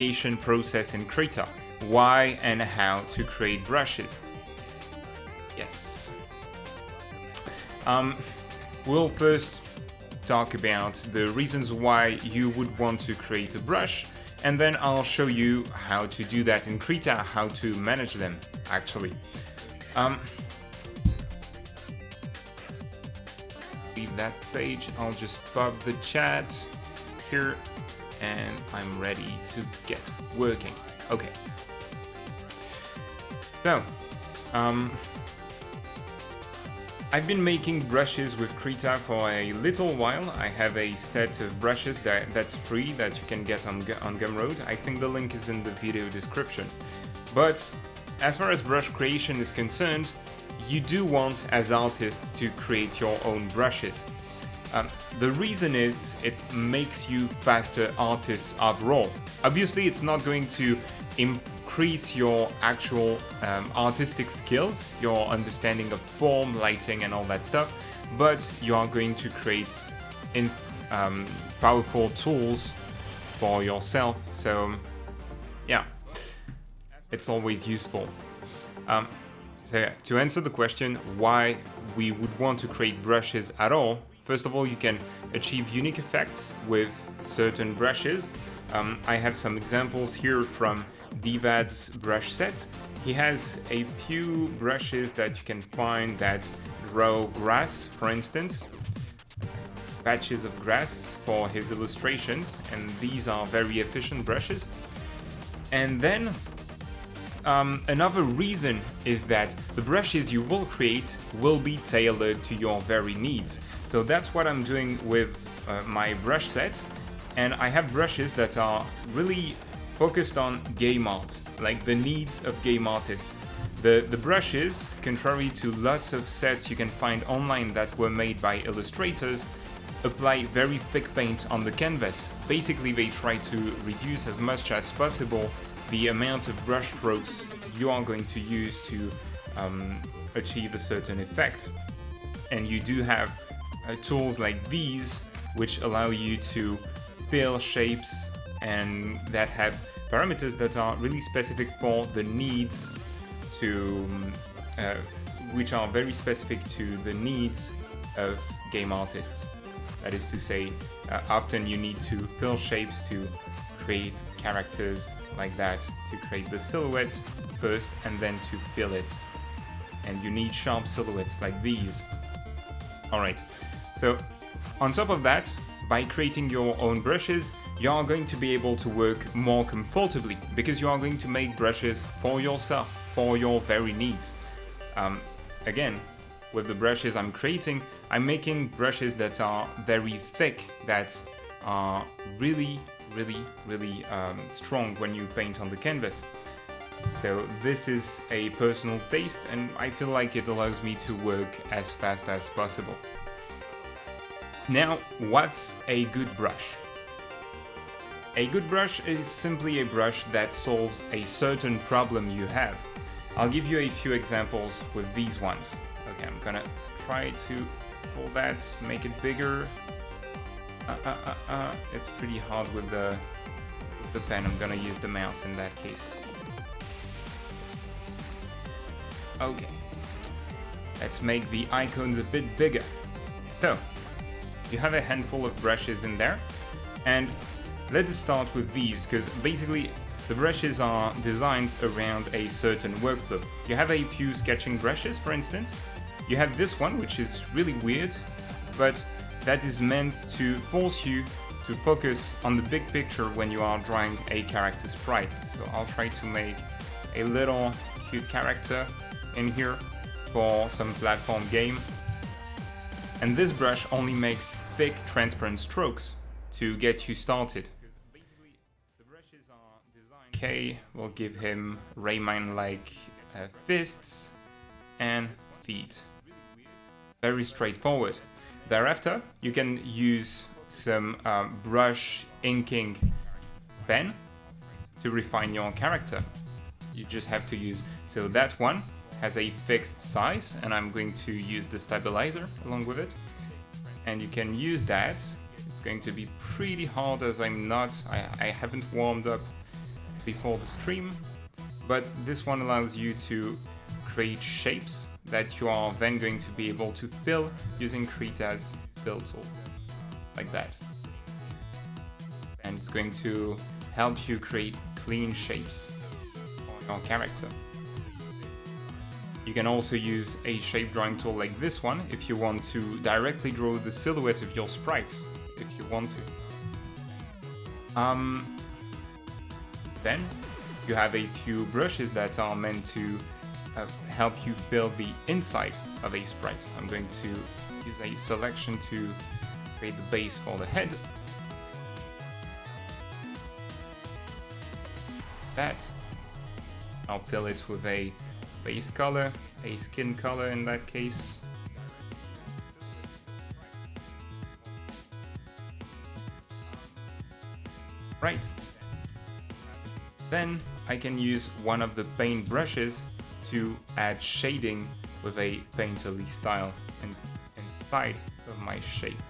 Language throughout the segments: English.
creation process in Krita. Why and how to create brushes. Yes. We'll first talk about the reasons why you would want to create a brush, and then I'll show you how to do that in Krita, how to manage them actually. Leave that page, I'll just pop the chat here and I'm ready to get working. Okay. So, I've been making brushes with Krita for a little while. I have a set of brushes that's free that you can get on Gumroad. I think the link is in the video description. But as far as brush creation is concerned, you do want, as artists, to create your own brushes. The reason is it makes you faster artists overall. Obviously, it's not going to increase your actual artistic skills, your understanding of form, lighting, and all that stuff, but you are going to create powerful tools for yourself. So, yeah, it's always useful. So to answer the question why we would want to create brushes at all, first of all, you can achieve unique effects with certain brushes. I have some examples here from Divad's brush set. He has a few brushes that you can find that draw grass, for instance, patches of grass for his illustrations, and these are very efficient brushes. And then another reason is that the brushes you will create will be tailored to your very needs. So that's what I'm doing with my brush set, and I have brushes that are really focused on game art, like the needs of game artists. The brushes, contrary to lots of sets you can find online that were made by illustrators, apply very thick paint on the canvas. Basically, they try to reduce as much as possible the amount of brush strokes you are going to use to achieve a certain effect. And you do have tools like these which allow you to fill shapes and that have parameters that are really specific for the needs to which are very specific to the needs of game artists. That is to say, often you need to fill shapes to create characters like that, to create the silhouette first and then to fill it. And you need sharp silhouettes like these. Alright, so on top of that, by creating your own brushes, you are going to be able to work more comfortably because you are going to make brushes for yourself, for your very needs. Again, with the brushes I'm creating, I'm making brushes that are very thick, that are really strong when you paint on the canvas. So this is a personal taste and I feel like it allows me to work as fast as possible. Now, what's a good brush? A good brush is simply a brush that solves a certain problem you have. I'll give you a few examples with these ones. Okay, I'm gonna try to pull that, make it bigger. It's pretty hard with the pen. I'm gonna use the mouse in that case. Okay, let's make the icons a bit bigger. So, you have a handful of brushes in there, and let us start with these, because basically the brushes are designed around a certain workflow. You have a few sketching brushes, for instance. You have this one, which is really weird, but that is meant to force you to focus on the big picture when you are drawing a character sprite. So I'll try to make a little cute character in here for some platform game. And this brush only makes thick, transparent strokes to get you started. Okay, we'll give him Rayman-like fists and feet. Very straightforward. Thereafter, you can use some brush inking pen to refine your character. You just have to use, so that one has a fixed size and I'm going to use the stabilizer along with it. And you can use that. It's going to be pretty hard as I haven't warmed up before the stream, but this one allows you to create shapes that you are then going to be able to fill using Krita's fill tool, like that. And it's going to help you create clean shapes for your character. You can also use a shape drawing tool like this one if you want to directly draw the silhouette of your sprites, if you want to. Then you have a few brushes that are meant to help you fill the inside of a sprite. I'm going to use a selection to create the base for the head. That. I'll fill it with a base color, a skin color in that case. Right. Then I can use one of the paint brushes to add shading with a painterly style inside of my shape.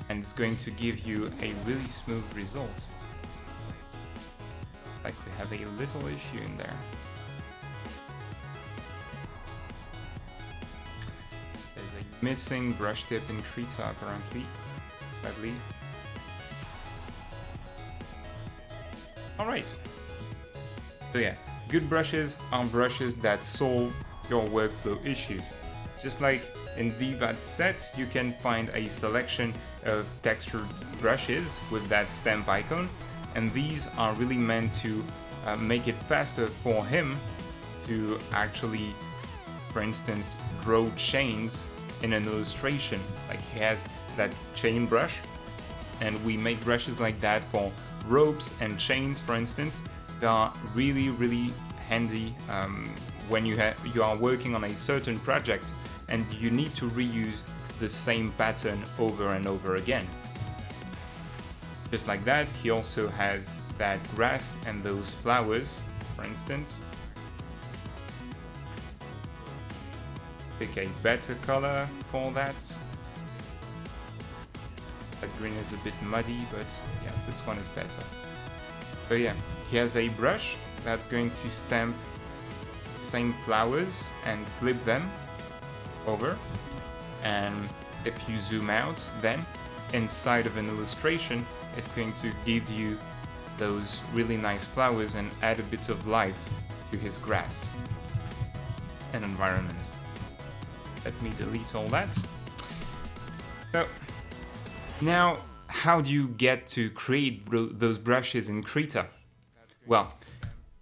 And it's going to give you a really smooth result. Like we have a little issue in there. There's a missing brush tip in Krita apparently, sadly. Alright. So yeah, good brushes are brushes that solve your workflow issues. Just like in VVAD set, you can find a selection of textured brushes with that stamp icon, and these are really meant to make it faster for him to actually, for instance, draw chains in an illustration. Like he has that chain brush, and we make brushes like that for ropes and chains, for instance. They are really, really handy when you are working on a certain project and you need to reuse the same pattern over and over again. Just like that, he also has that grass and those flowers, for instance. Pick a better color for that. That green is a bit muddy, but yeah, this one is better. So yeah, he has a brush that's going to stamp the same flowers and flip them over. And if you zoom out, then inside of an illustration, it's going to give you those really nice flowers and add a bit of life to his grass and environment. Let me delete all that. So now, how do you get to create those brushes in Krita? Well,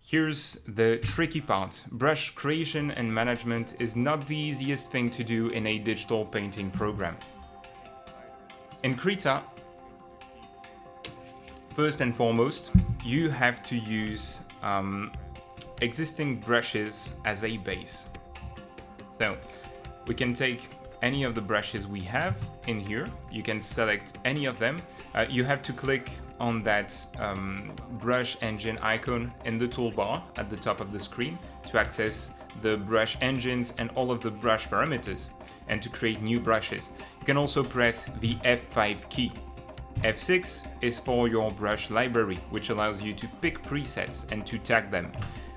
here's the tricky part. Brush creation and management is not the easiest thing to do in a digital painting program. In Krita, first and foremost, you have to use existing brushes as a base. So we can take any of the brushes we have in here. You can select any of them. You have to click on that brush engine icon in the toolbar at the top of the screen to access the brush engines and all of the brush parameters and to create new brushes. You can also press the F5 key. F6 is for your brush library, which allows you to pick presets and to tag them.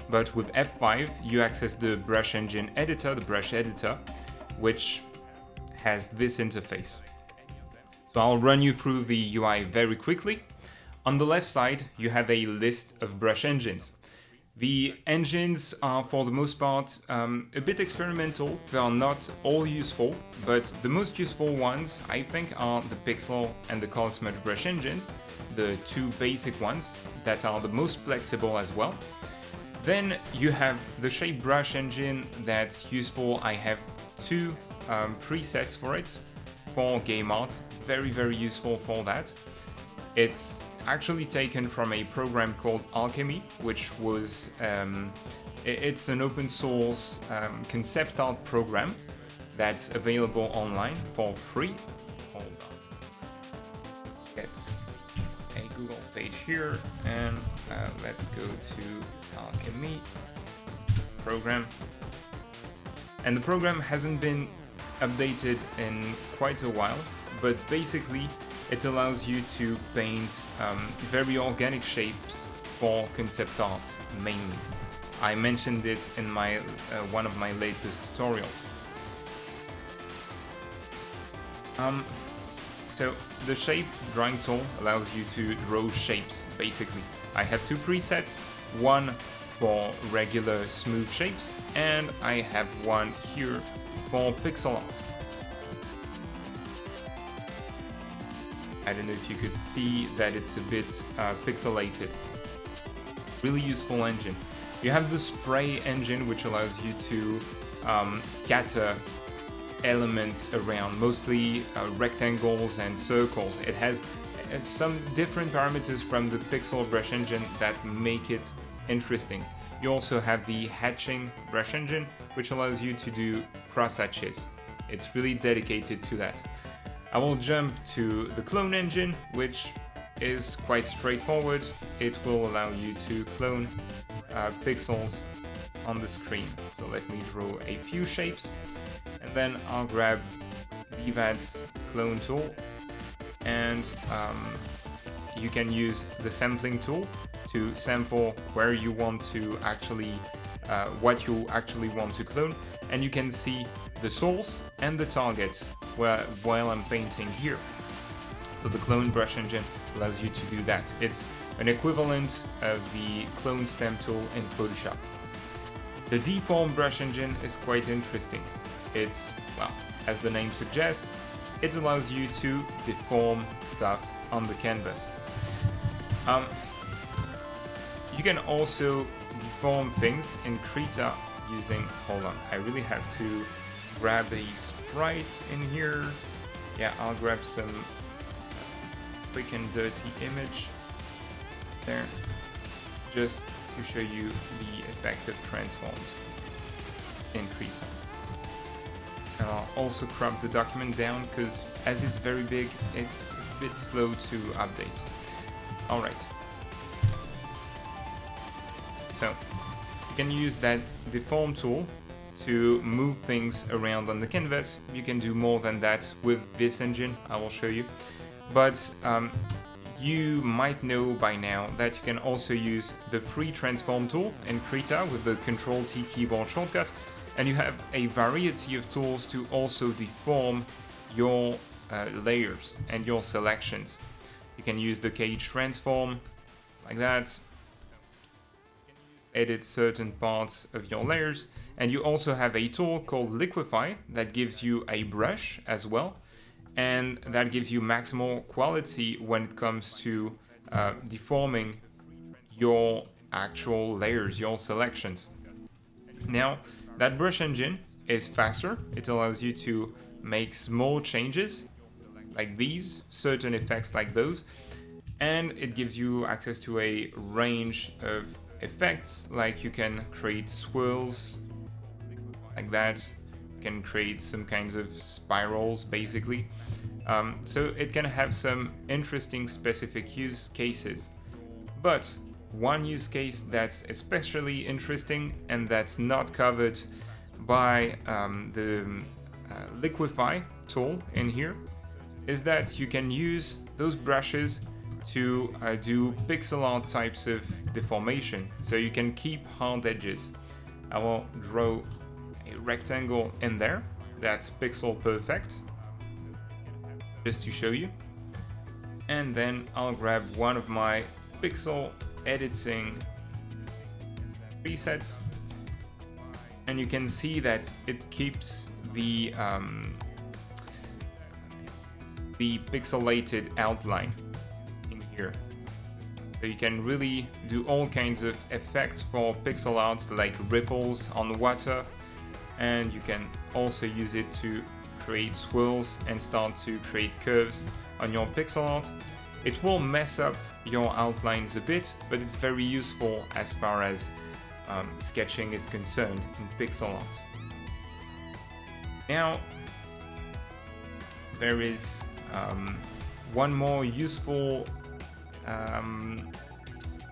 But with F5, you access the brush engine editor, the brush editor, which has this interface. So I'll run you through the UI very quickly. On the left side, you have a list of brush engines. The engines are, for the most part, a bit experimental. They are not all useful, but the most useful ones, I think, are the Pixel and the Color Smudge brush engines, the two basic ones that are the most flexible as well. Then you have the Shape brush engine that's useful. I have two presets for it, for game art, very, very useful for that. It's actually taken from a program called Alchemy, which was it's an open source concept art program that's available online for free. Hold on, get a Google page here, and let's go to Alchemy program. And the program hasn't been updated in quite a while, but basically it allows you to paint very organic shapes for concept art mainly. I mentioned it in my one of my latest tutorials. So the shape drawing tool allows you to draw shapes basically. I have two presets, one for regular smooth shapes and I have one here for pixel art. I don't know if you could see that it's a bit pixelated. Really useful engine. You have the spray engine, which allows you to scatter elements around, mostly rectangles and circles. It has some different parameters from the pixel brush engine that make it interesting. You also have the hatching brush engine, which allows you to do cross hatches. It's really dedicated to that. I will jump to the clone engine, which is quite straightforward. It will allow you to clone pixels on the screen. So let me draw a few shapes and then I'll grab DVAD's clone tool and you can use the sampling tool to sample where you want to actually what you actually want to clone, and you can see the source and the target while I'm painting here. So the clone brush engine allows you to do that. It's an equivalent of the clone stamp tool in Photoshop. The deform brush engine is quite interesting. It's, well, as the name suggests, it allows you to deform stuff on the canvas. You can also deform things in Krita using, hold on, I really have to grab a sprite in here. Yeah, I'll grab some quick and dirty image there, just to show you the effect of transforms in Krita. And I'll also crop the document down because as it's very big, it's a bit slow to update. Alright. So, you can use that deform tool to move things around on the canvas. You can do more than that with this engine, I will show you. But you might know by now that you can also use the free transform tool in Krita with the Ctrl-T keyboard shortcut, and you have a variety of tools to also deform your layers and your selections. You can use the cage transform like that, edit certain parts of your layers, and you also have a tool called Liquify that gives you a brush as well, and that gives you maximal quality when it comes to deforming your actual layers, your selections. Now, that brush engine is faster. It allows you to make small changes like these, certain effects like those, and it gives you access to a range of effects, like you can create swirls like that, you can create some kinds of spirals basically. So it can have some interesting specific use cases. But one use case that's especially interesting and that's not covered by the Liquify tool in here is that you can use those brushes to do pixel art types of deformation. So you can keep hard edges. I will draw a rectangle in there that's pixel perfect, just to show you. And then I'll grab one of my pixel editing presets, and you can see that it keeps the pixelated outline in here. So you can really do all kinds of effects for pixel art, like ripples on water, and you can also use it to create swirls and start to create curves on your pixel art. It will mess up your outlines a bit, but it's very useful as far as sketching is concerned in pixel art. Now, there is one more useful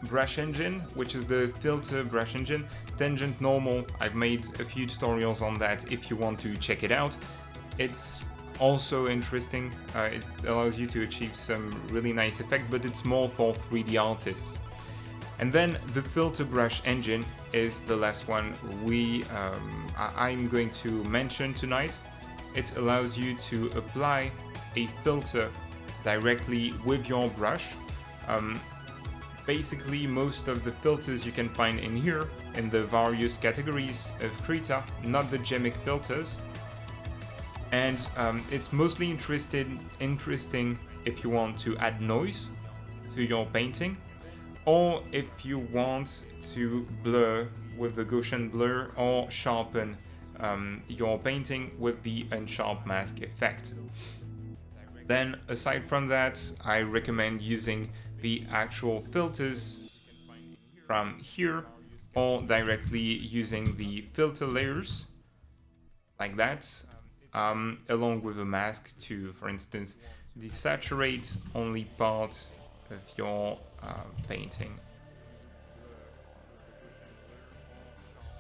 brush engine, which is the filter brush engine, Tangent Normal. I've made a few tutorials on that if you want to check it out. It's also interesting. It allows you to achieve some really nice effect, but it's more for 3D artists. And then the filter brush engine is the last one I'm going to mention tonight. It allows you to apply a filter directly with your brush. Basically, most of the filters you can find in here in the various categories of Krita, not the gimmick filters. And it's mostly interesting if you want to add noise to your painting, or if you want to blur with the Gaussian blur, or sharpen your painting with the unsharp mask effect. Then, aside from that, I recommend using the actual filters from here, or directly using the filter layers, like that, along with a mask to, for instance, desaturate only part of your painting.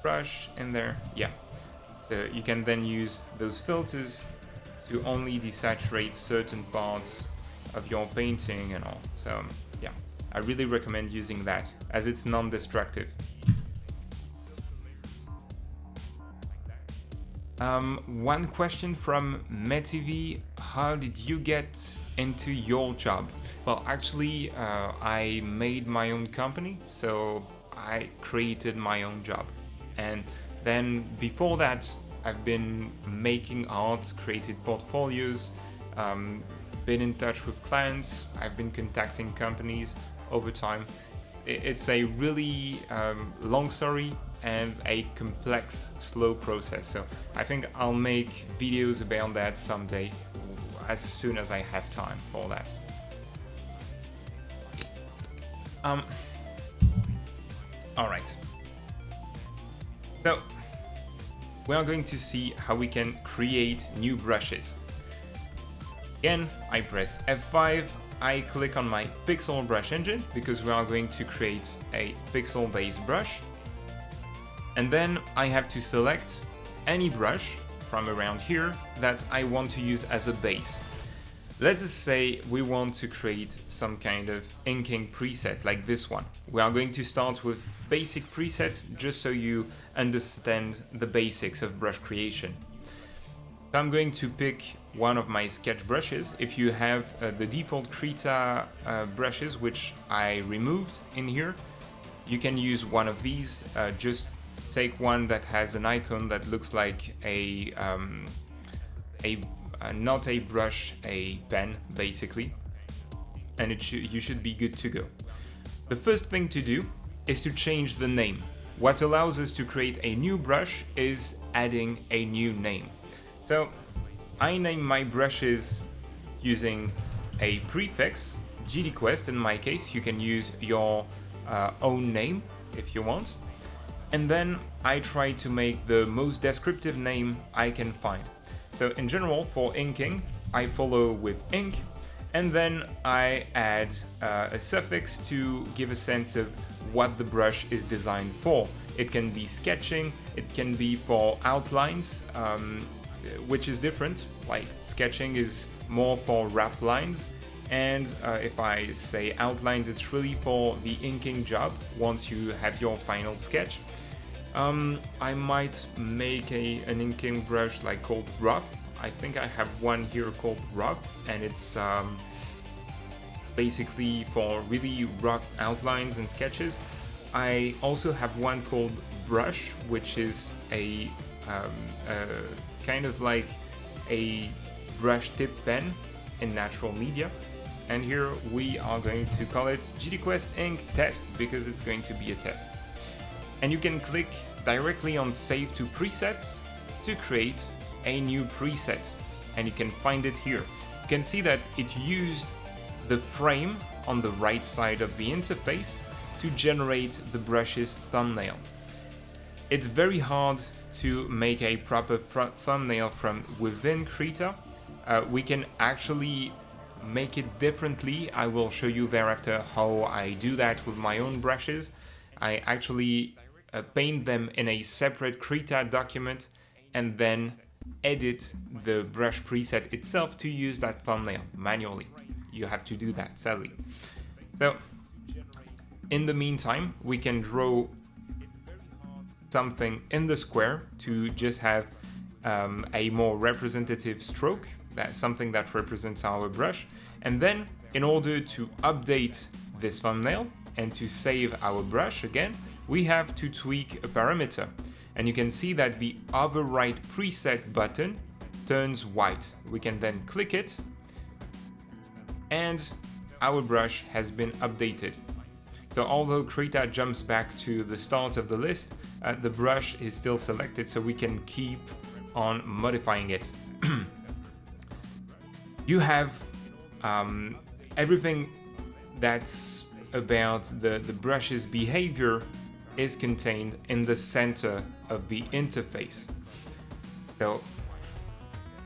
Brush in there, yeah. So you can then use those filters to only desaturate certain parts of your painting and all. So yeah, I really recommend using that as it's non-destructive. One question from MeTV: how did you get into your job? Well, actually, I made my own company, so I created my own job. And then before that, I've been making art, created portfolios, been in touch with clients, I've been contacting companies over time. It's a really long story and a complex, slow process. So I think I'll make videos about that someday, as soon as I have time for that. All right. So we are going to see how we can create new brushes. Again, I press F5, I click on my pixel brush engine because we are going to create a pixel-based brush. And then I have to select any brush from around here that I want to use as a base. Let's just say we want to create some kind of inking preset like this one. We are going to start with basic presets just so you understand the basics of brush creation. So I'm going to pick one of my sketch brushes. If you have the default Krita brushes, which I removed in here, you can use one of these. Just take one that has an icon that looks like not a brush, a pen, basically, and you should be good to go. The first thing to do is to change the name. What allows us to create a new brush is adding a new name. So I name my brushes using a prefix, GDquest in my case. You can use your own name if you want. And then I try to make the most descriptive name I can find. So in general, for inking, I follow with ink, and then I add a suffix to give a sense of what the brush is designed for. It can be sketching, it can be for outlines, which is different. Like sketching is more for rough lines, and if I say outlines, it's really for the inking job once you have your final sketch. I might make an inking brush like called Rough. I think I have one here called Rough, and it's basically for really rough outlines and sketches. I also have one called Brush, which is a kind of like a brush tip pen in natural media. And here we are going to call it GDquest Ink Test because it's going to be a test. And you can click directly on Save to Presets to create a new preset, and you can find it here. You can see that it used the frame on the right side of the interface to generate the brush's thumbnail. It's very hard to make a proper thumbnail from within Krita. We can actually make it differently. I will show you thereafter how I do that with my own brushes. I actually paint them in a separate Krita document and then edit the brush preset itself to use that thumbnail manually. You have to do that, sadly. So in the meantime, we can draw something in the square to just have a more representative stroke, that's something that represents our brush. And then in order to update this thumbnail and to save our brush again, we have to tweak a parameter. And you can see that the overwrite preset button turns white. We can then click it and our brush has been updated. So although Krita jumps back to the start of the list, the brush is still selected, so we can keep on modifying it. You have everything that's about the brush's behavior is contained in the center of the interface. So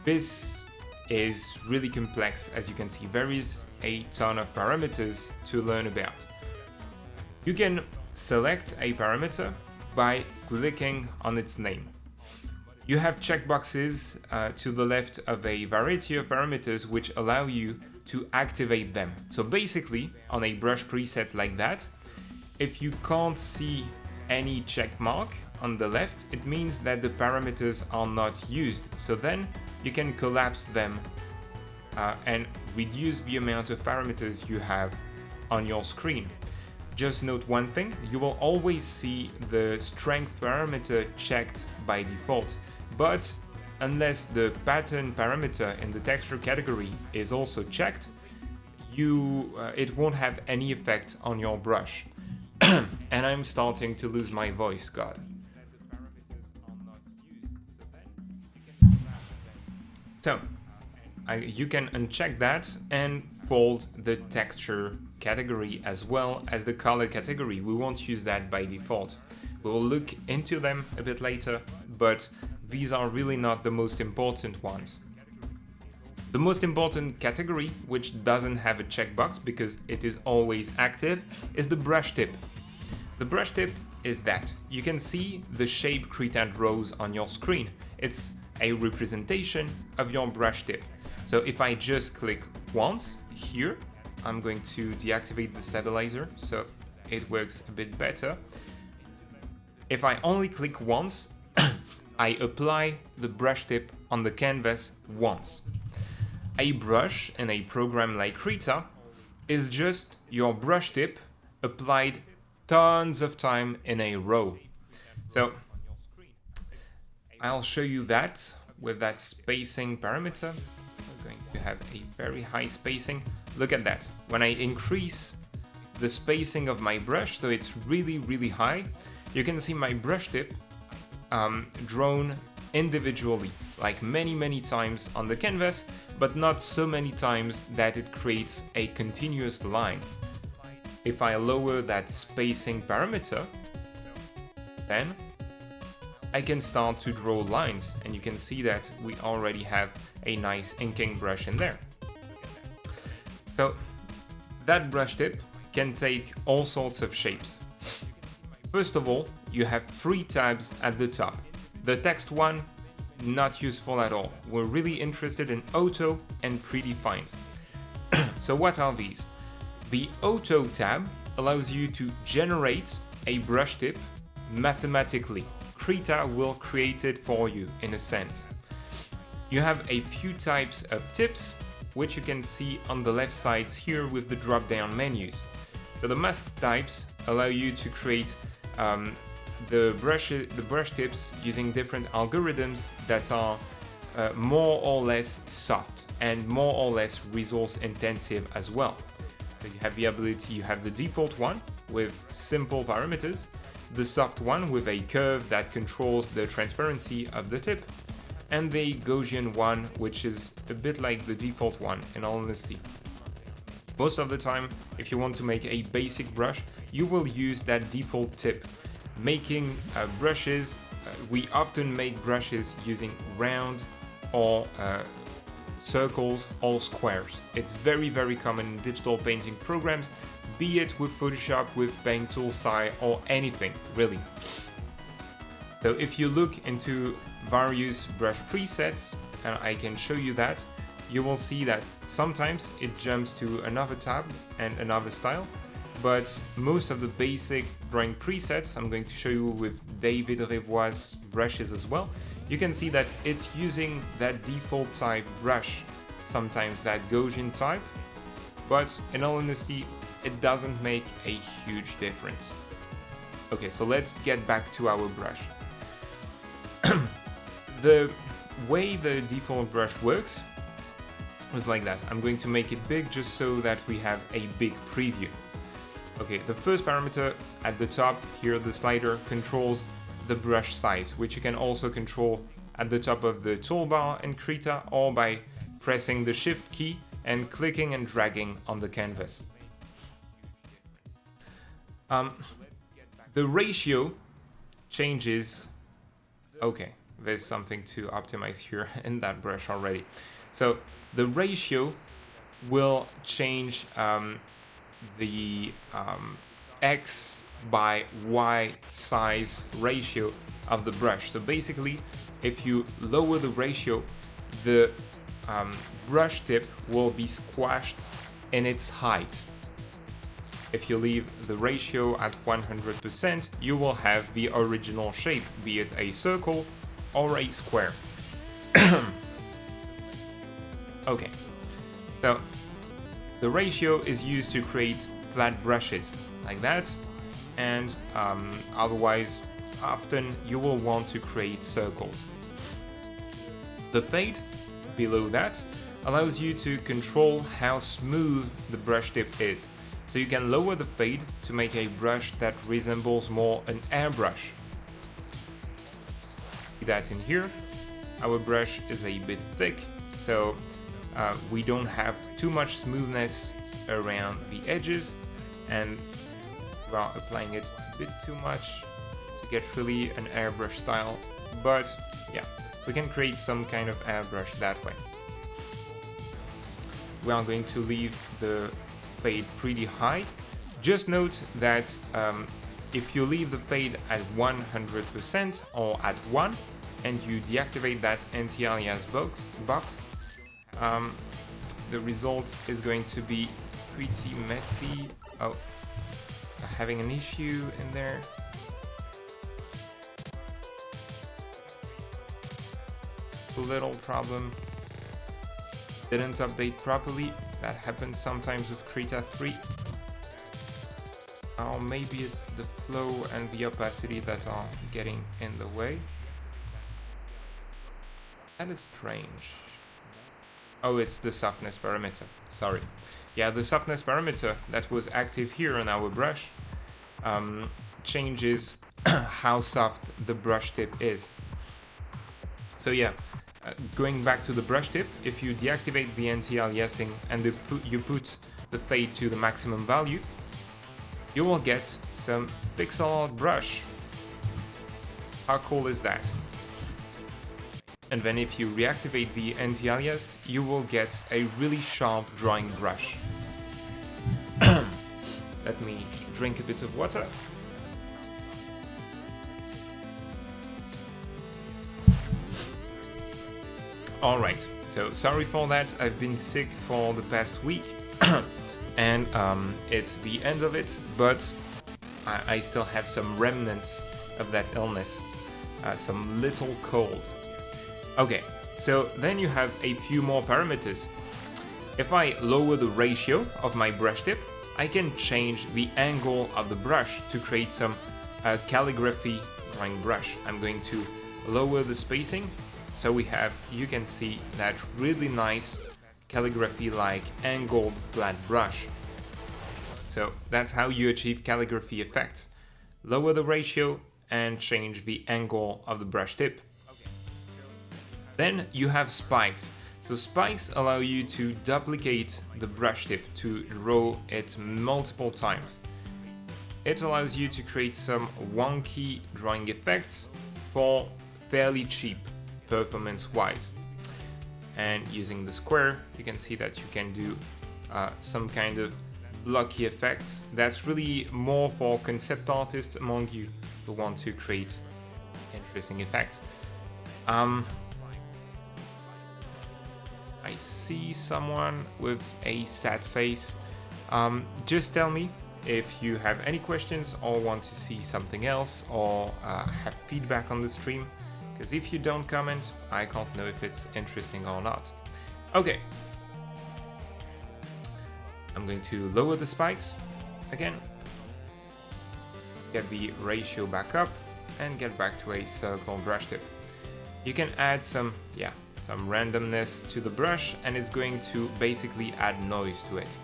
this is really complex. As you can see, there is a ton of parameters to learn about. You can select a parameter by clicking on its name. You have checkboxes to the left of a variety of parameters which allow you to activate them. So basically, on a brush preset like that, if you can't see any check mark on the left, it means that the parameters are not used. So then you can collapse them and reduce the amount of parameters you have on your screen. Just note one thing, you will always see the strength parameter checked by default, but unless the pattern parameter in the texture category is also checked, it won't have any effect on your brush. And I'm starting to lose my voice, God. So, you can uncheck that and fold the texture category as well as the color category. We won't use that by default. We will look into them a bit later, but these are really not the most important ones. The most important category, which doesn't have a checkbox because it is always active, is the brush tip. The brush tip is that you can see the shape Krita draws on your screen. It's a representation of your brush tip. So if I just click once here, I'm going to deactivate the stabilizer so it works a bit better. If I only click once, I apply the brush tip on the canvas once. A brush in a program like Krita is just your brush tip applied tons of time in a row. So I'll show you that with that spacing parameter. We're going to have a very high spacing. Look at that. When I increase the spacing of my brush, so it's really, really high, you can see my brush tip drawn individually, like many times on the canvas, but not so many times that it creates a continuous line. If I lower that spacing parameter, then I can start to draw lines, and you can see that we already have a nice inking brush in there. So that brush tip can take all sorts of shapes. First of all, you have 3 tabs at the top. The text one, not useful at all. We're really interested in auto and predefined. So what are these? The auto tab allows you to generate a brush tip mathematically. Krita will create it for you in a sense. You have a few types of tips, which you can see on the left sides here with the drop-down menus. So the mask types allow you to create the brush tips using different algorithms that are more or less soft and more or less resource intensive as well. So you have the ability, you have the default one with simple parameters, the soft one with a curve that controls the transparency of the tip, and the Gaussian one, which is a bit like the default one in all honesty. Most of the time, if you want to make a basic brush, you will use that default tip. Making brushes, we often make brushes using round or circles or squares. It's very common in digital painting programs, be it with Photoshop, with Paint Tool, Sai, or anything, really. So if you look into various brush presets, and I can show you that, you will see that sometimes it jumps to another tab and another style, but most of the basic drawing presets, I'm going to show you with David Revoi's brushes as well, you can see that it's using that default type brush, sometimes that Gaussian type, but in all honesty, it doesn't make a huge difference. Okay, so let's get back to our brush. The way the default brush works is like that. I'm going to make it big just so that we have a big preview. Okay, the first parameter at the top here, the slider, controls the brush size, which you can also control at the top of the toolbar in Krita or by pressing the Shift key and clicking and dragging on the canvas. The ratio changes. Okay, there's something to optimize here in that brush already. So the ratio will change the X by Y size ratio of the brush. So basically, if you lower the ratio, the brush tip will be squashed in its height. If you leave the ratio at 100%, you will have the original shape, be it a circle or a square. Okay, so the ratio is used to create flat brushes like that, and otherwise often you will want to create circles. The fade below that allows you to control how smooth the brush tip is. So you can lower the fade to make a brush that resembles more an airbrush. See that in here, our brush is a bit thick, so we don't have too much smoothness around the edges, and we are applying it a bit too much to get really an airbrush style, but yeah, we can create some kind of airbrush that way. We are going to leave the fade pretty high. Just note that if you leave the fade at 100% or at 1 and you deactivate that anti-alias box, the result is going to be pretty messy. Oh, having an issue in there. A little problem. Didn't update properly. That happens sometimes with Krita 3. Or maybe it's the flow and the opacity that are getting in the way. That is strange. Oh, it's the softness parameter. Sorry. Yeah, the softness parameter that was active here on our brush changes how soft the brush tip is. So yeah, going back to the brush tip, if you deactivate the anti-aliasing and you put the fade to the maximum value, you will get some pixel art brush. How cool is that? And then if you reactivate the anti-alias, you will get a really sharp drawing brush. Let me drink a bit of water. Alright, so sorry for that, I've been sick for the past week and it's the end of it, but I still have some remnants of that illness, some little cold. Okay, so then you have a few more parameters. If I lower the ratio of my brush tip, I can change the angle of the brush to create some calligraphy drawing brush. I'm going to lower the spacing, so we have, you can see that really nice calligraphy-like angled flat brush. So that's how you achieve calligraphy effects. Lower the ratio and change the angle of the brush tip. Then you have spikes. So spikes allow you to duplicate the brush tip to draw it multiple times. It allows you to create some wonky drawing effects for fairly cheap performance-wise. And using the square, you can see that you can do some kind of blocky effects. That's really more for concept artists among you who want to create interesting effects. I see someone with a sad face. Just tell me if you have any questions or want to see something else or have feedback on the stream, because if you don't comment, I can't know if it's interesting or not. Okay. I'm going to lower the spikes again, get the ratio back up, and get back to a circle brush tip. You can add some randomness to the brush, and it's going to basically add noise to it.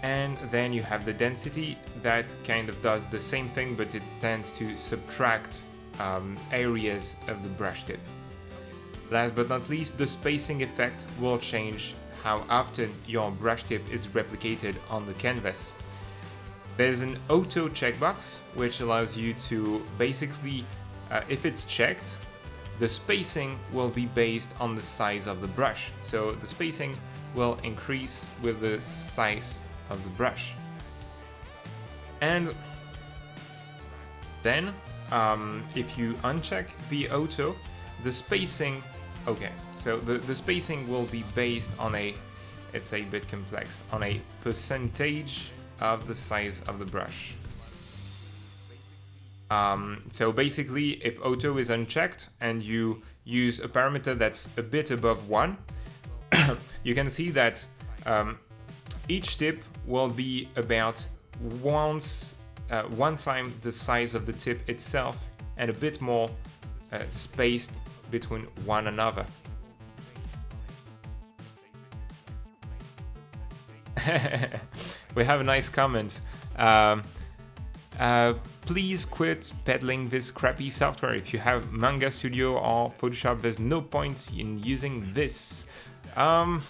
And then you have the density that kind of does the same thing, but it tends to subtract areas of the brush tip. Last but not least, the spacing effect will change how often your brush tip is replicated on the canvas. There's an auto checkbox, which allows you to basically, if it's checked, the spacing will be based on the size of the brush. So the spacing will increase with the size of the brush. And then, if you uncheck the auto, the spacing, okay, so the spacing will be based on it's a bit complex, on a percentage of the size of the brush. So basically, if auto is unchecked and you use a parameter that's a bit above 1, you can see that each tip will be about one time the size of the tip itself and a bit more spaced between one another. We have a nice comment. Please quit peddling this crappy software. If you have Manga Studio or Photoshop, there's no point in using this. No,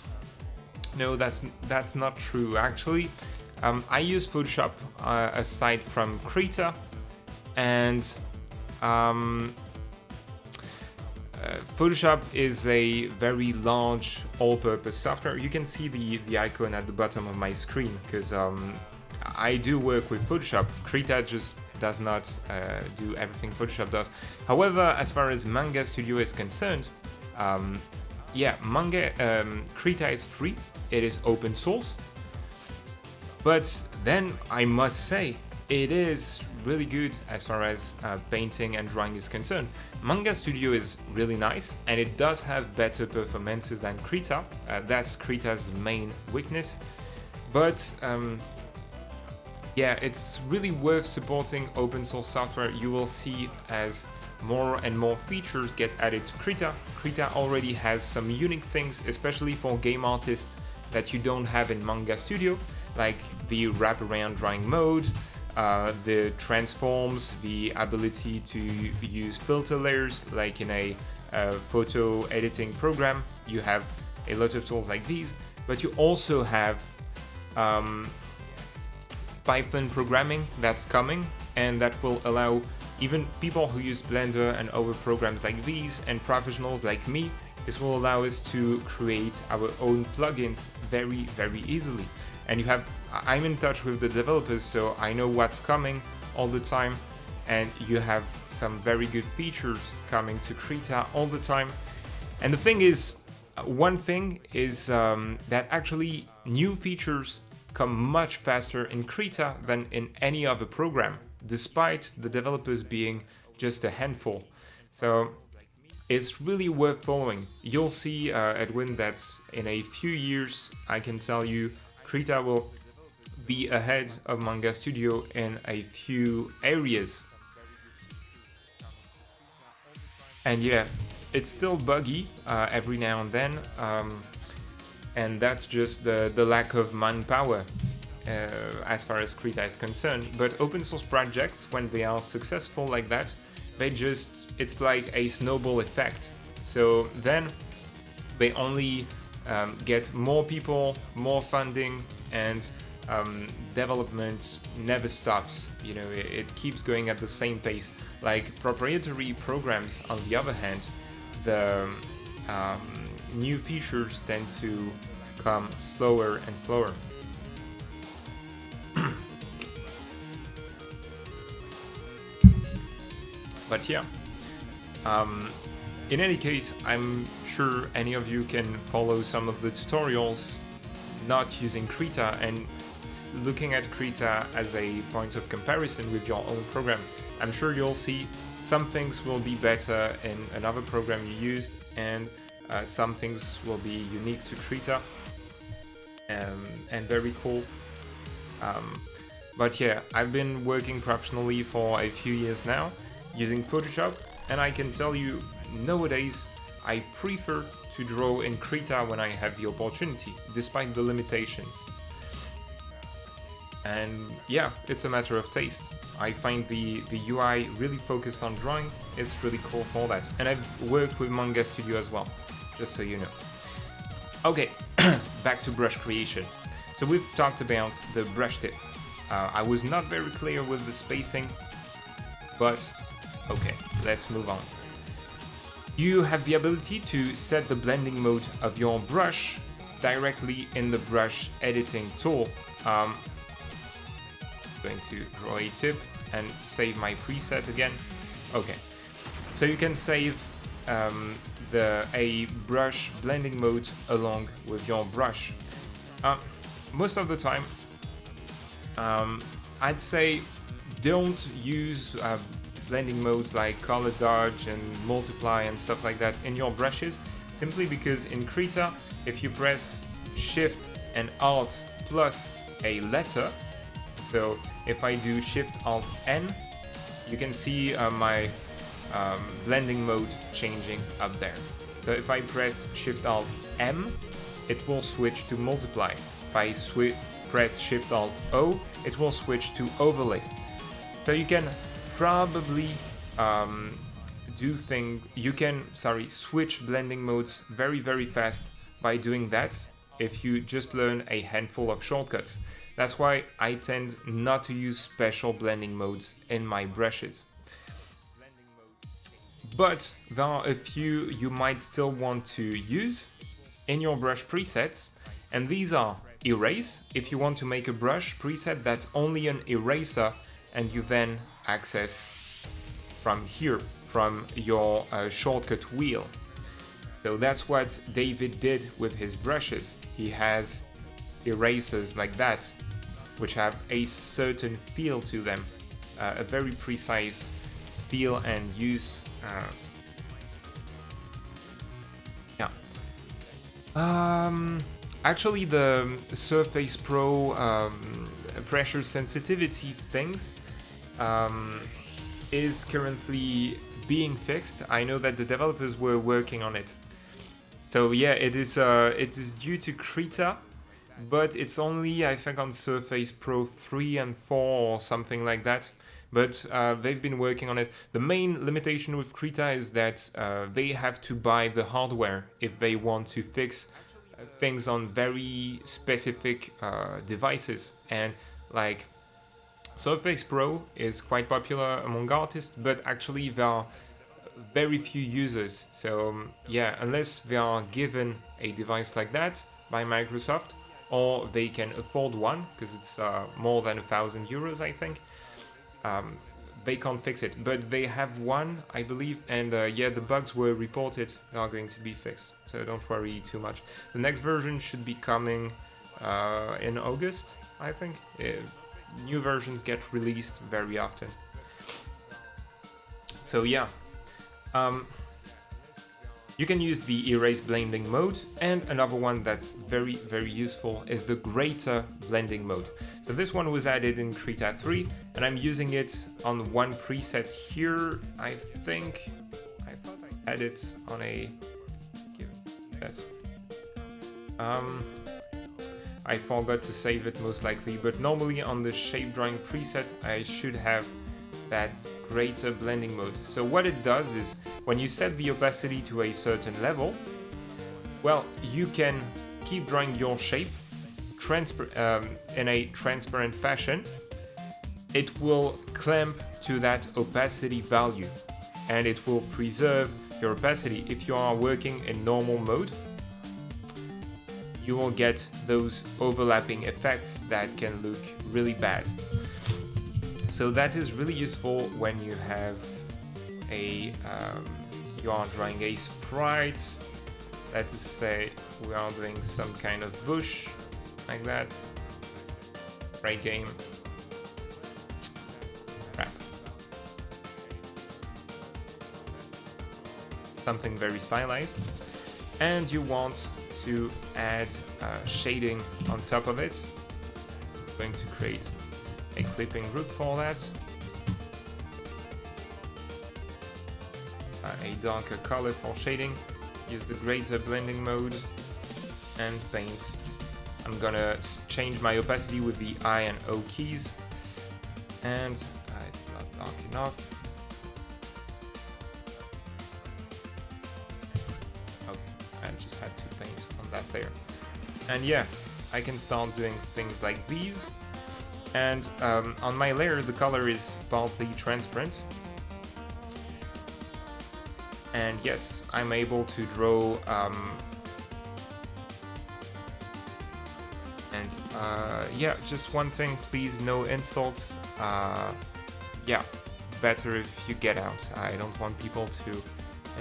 that's not true. Actually, I use Photoshop aside from Krita, and Photoshop is a very large all-purpose software. You can see the icon at the bottom of my screen because I do work with Photoshop. Krita just does not do everything Photoshop does. However, as far as Manga Studio is concerned, Krita is free. It is open source. But then I must say, it is really good as far as painting and drawing is concerned. Manga Studio is really nice, and it does have better performances than Krita. That's Krita's main weakness. But it's really worth supporting open source software. You will see as more and more features get added to Krita. Krita already has some unique things, especially for game artists, that you don't have in Manga Studio, like the wraparound drawing mode, the transforms, the ability to use filter layers, like in a photo editing program. You have a lot of tools like these, but you also have Python programming that's coming, and that will allow even people who use Blender and other programs like these, and professionals like me, this will allow us to create our own plugins very, very easily. And I'm in touch with the developers, so I know what's coming all the time, and you have some very good features coming to Krita all the time. And the thing is, one thing is that actually new features come much faster in Krita than in any other program, despite the developers being just a handful. So it's really worth following. You'll see, Edwin, that in a few years, I can tell you, Krita will be ahead of Manga Studio in a few areas. And yeah, it's still buggy every now and then, and that's just the lack of manpower as far as Krita is concerned. But open source projects, when they are successful like that, it's like a snowball effect. So then they only get more people, more funding, and development never stops. You know, it keeps going at the same pace. Like proprietary programs, on the other hand, the new features tend to come slower and slower. But yeah, In any case, I'm sure any of you can follow some of the tutorials not using Krita and looking at Krita as a point of comparison with your own program. I'm sure you'll see some things will be better in another program you used, and some things will be unique to Krita and very cool. But yeah, I've been working professionally for a few years now using Photoshop, and I can tell you nowadays I prefer to draw in Krita when I have the opportunity, despite the limitations. And yeah, it's a matter of taste. I find the UI really focused on drawing. It's really cool for that. And I've worked with Manga Studio as well, just so you know. Okay, back to brush creation. So we've talked about the brush tip. I was not very clear with the spacing, but okay, let's move on. You have the ability to set the blending mode of your brush directly in the brush editing tool. I'm going to draw a tip and save my preset again. Okay, so you can save a brush blending mode along with your brush. Most of the time, I'd say don't use blending modes like color dodge and multiply and stuff like that in your brushes, simply because in Krita, if you press Shift and Alt plus a letter, so if I do Shift Alt N, you can see my blending mode changing up there. So if I press Shift Alt M, it will switch to multiply. If I press Shift Alt O, it will switch to overlay. So you can probably switch blending modes very fast by doing that if you just learn a handful of shortcuts. That's why I tend not to use special blending modes in my brushes. But there are a few you might still want to use in your brush presets, and these are erase. If you want to make a brush preset that's only an eraser, and you then access from here, from your shortcut wheel. So that's what David did with his brushes. He has erasers like that, which have a certain feel to them, a very precise feel and use. Actually, the Surface Pro pressure sensitivity things is currently being fixed. I know that the developers were working on it. So yeah, it is due to Krita, but it's only, I think, on Surface Pro 3 and 4 or something like that. But they've been working on it. The main limitation with Krita is that they have to buy the hardware if they want to fix things on very specific devices. And like Surface Pro is quite popular among artists, but actually there are very few users. So yeah, unless they are given a device like that by Microsoft, or they can afford one, because it's more than €1,000, I think, they can't fix it. But they have one, I believe, and yeah, the bugs were reported, they are going to be fixed, so don't worry too much. The next version should be coming in August, I think. New versions get released very often. So yeah, you can use the erase blending mode, and another one that's very useful is the greater blending mode. So this one was added in Krita 3, and I'm using it on one preset here. I thought I had it on a... Yes. I forgot to save it most likely, but normally on the shape drawing preset I should have that greater blending mode. So what it does is, when you set the opacity to a certain level, well, you can keep drawing your shape in a transparent fashion. It will clamp to that opacity value, and it will preserve your opacity. If you are working in normal mode, you will get those overlapping effects that can look really bad. So that is really useful when you have a you are drawing a sprite, let's say we are doing some kind of bush, like that. Great game. Crap. Something very stylized. And you want to add shading on top of it. I'm going to create a clipping group for that. A darker color for shading. Use the greater blending mode and paint. I'm gonna change my opacity with the I and O keys, and it's not dark enough. Okay, I just had to paint on that layer. And yeah, I can start doing things like these. And on my layer, the color is partly transparent. And yes, I'm able to draw yeah, just one thing, please, no insults. Yeah, better if you get out. I don't want people to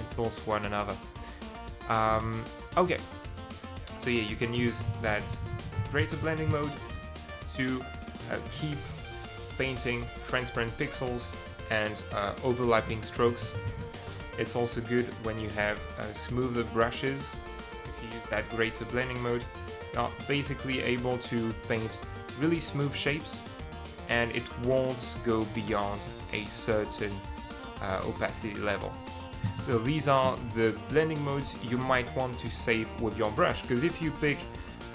insult one another. Okay, so yeah, you can use that greater blending mode to keep painting transparent pixels and overlapping strokes. It's also good when you have smoother brushes. If you use that greater blending mode, you're basically able to paint really smooth shapes, and it won't go beyond a certain opacity level. So these are the blending modes you might want to save with your brush, because if you pick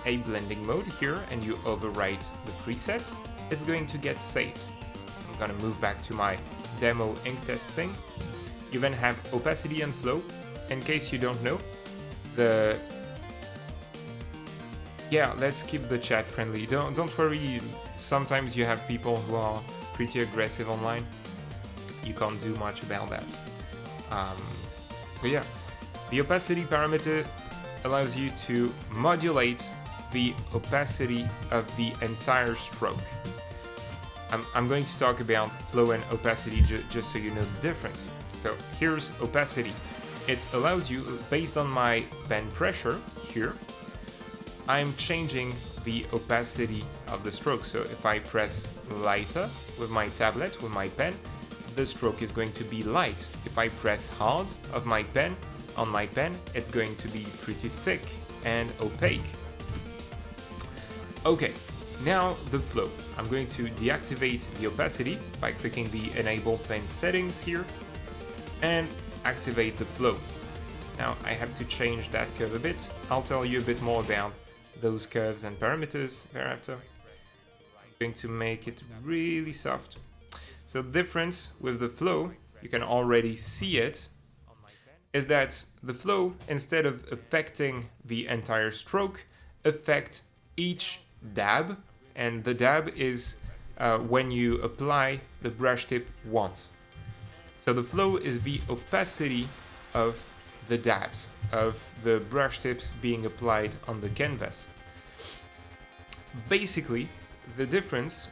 a blending mode here and you overwrite the preset, it's going to get saved. I'm gonna move back to my demo ink test thing. You then have opacity and flow. In case you don't know, yeah, let's keep the chat friendly. Don't worry. Sometimes you have people who are pretty aggressive online. You can't do much about that. So yeah, the opacity parameter allows you to modulate the opacity of the entire stroke. I'm going to talk about flow and opacity just so you know the difference. So here's opacity. It allows you, based on my pen pressure here, I'm changing the opacity of the stroke. So if I press lighter with my tablet, with my pen, the stroke is going to be light. If I press hard on my pen, it's going to be pretty thick and opaque. Okay, now the flow. I'm going to deactivate the opacity by clicking the Enable Pen Settings here and activate the flow. Now I have to change that curve a bit. I'll tell you a bit more about those curves and parameters thereafter. I'm going to make it really soft. So the difference with the flow, you can already see it, is that the flow, instead of affecting the entire stroke, affect each dab, and the dab is when you apply the brush tip once. So the flow is the opacity of the dabs, of the brush tips being applied on the canvas. Basically, the difference,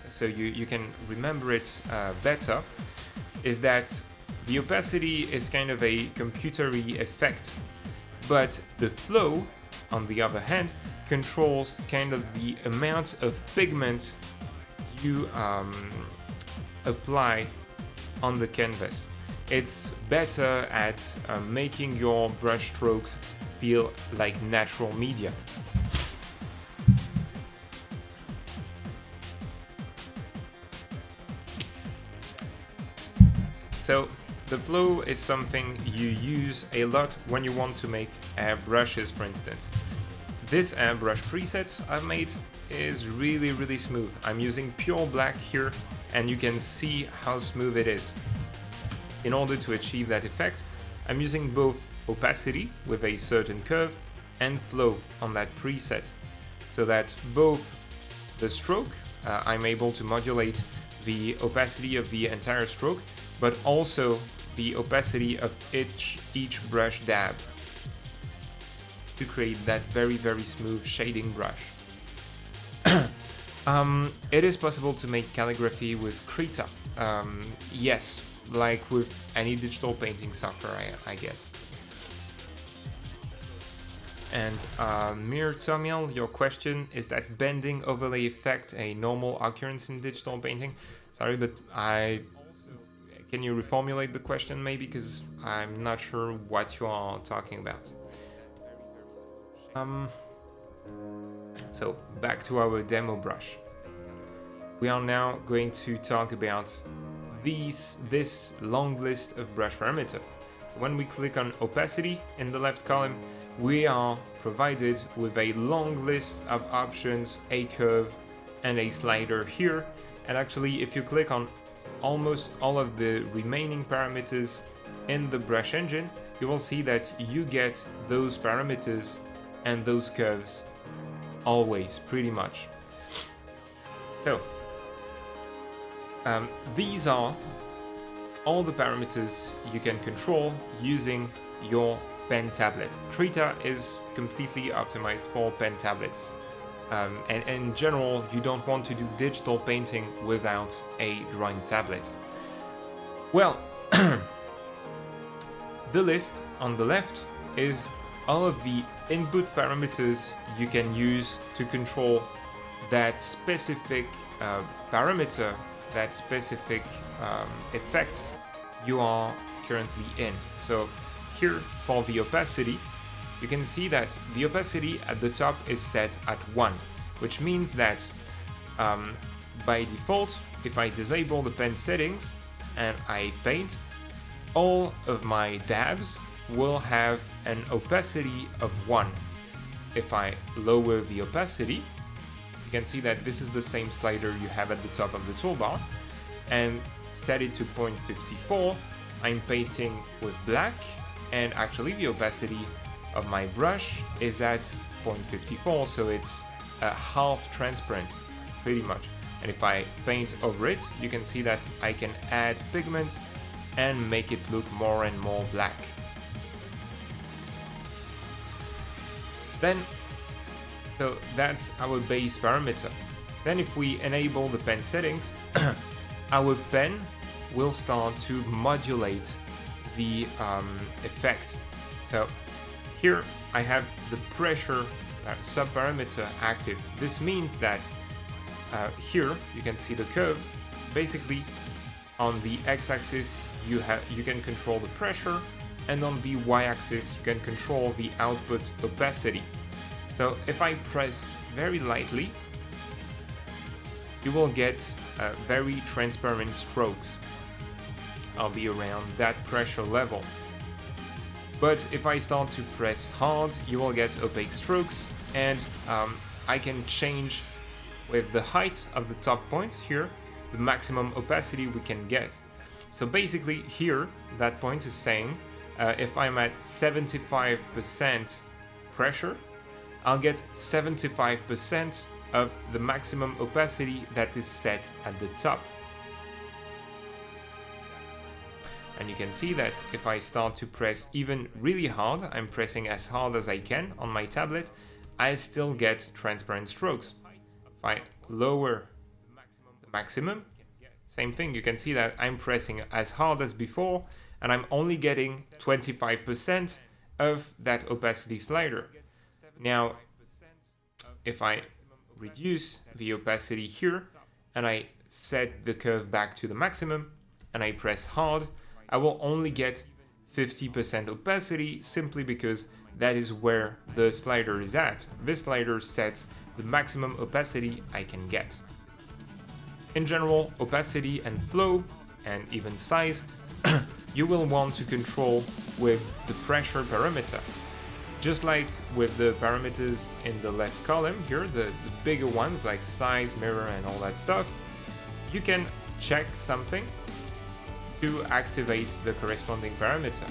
so you can remember it better, is that the opacity is kind of a computery effect, but the flow, on the other hand, controls kind of the amount of pigment you apply on the canvas. It's better at making your brush strokes feel like natural media. So the flow is something you use a lot when you want to make airbrushes, for instance. This airbrush preset I've made is really smooth. I'm using pure black here, and you can see how smooth it is. In order to achieve that effect, I'm using both opacity with a certain curve and flow on that preset, so that both the stroke, I'm able to modulate the opacity of the entire stroke, but also the opacity of each brush dab to create that very smooth shading brush. It is possible to make calligraphy with Krita. Yes, like with any digital painting software, I guess. And Mir Tomiel, your question is that bending overlay effect a normal occurrence in digital painting? Sorry, but can you reformulate the question maybe, because I'm not sure what you are talking about. So back to our demo brush. We are now going to talk about this long list of brush parameters. So when we click on opacity in the left column, we are provided with a long list of options, a curve, and a slider here. And actually, if you click on almost all of the remaining parameters in the brush engine, you will see that you get those parameters and those curves always, pretty much. So these are all the parameters you can control using your pen tablet. Krita is completely optimized for pen tablets. And in general, you don't want to do digital painting without a drawing tablet. Well, the list on the left is all of the input parameters you can use to control that specific parameter, that specific effect you are currently in. So here for the opacity, you can see that the opacity at the top is set at 1, which means that by default, if I disable the pen settings and I paint, all of my dabs will have an opacity of 1. If I lower the opacity, you can see that this is the same slider you have at the top of the toolbar, and set it to 0.54, I'm painting with black, and actually the opacity of my brush is at 0.54, so it's half transparent, pretty much. And if I paint over it, you can see that I can add pigment and make it look more and more black. Then, so that's our base parameter. Then if we enable the pen settings, our pen will start to modulate the effect. So here I have the pressure subparameter active. This means that here you can see the curve. Basically, on the x-axis you can control the pressure, and on the y-axis you can control the output opacity. So if I press very lightly, you will get very transparent strokes. I'll be around that pressure level. But if I start to press hard, you will get opaque strokes, and I can change with the height of the top point here, the maximum opacity we can get. So basically here, that point is saying if I'm at 75% pressure, I'll get 75% of the maximum opacity that is set at the top. And you can see that if I start to press even really hard, I'm pressing as hard as I can on my tablet, I still get transparent strokes. If I lower the maximum, same thing, you can see that I'm pressing as hard as before, and I'm only getting 25% of that opacity slider. Now, if I reduce the opacity here, and I set the curve back to the maximum, and I press hard, I will only get 50% opacity, simply because that is where the slider is at. This slider sets the maximum opacity I can get. In general, opacity and flow, and even size, you will want to control with the pressure parameter. Just like with the parameters in the left column here, the bigger ones like size, mirror, and all that stuff, you can check something to activate the corresponding parameter.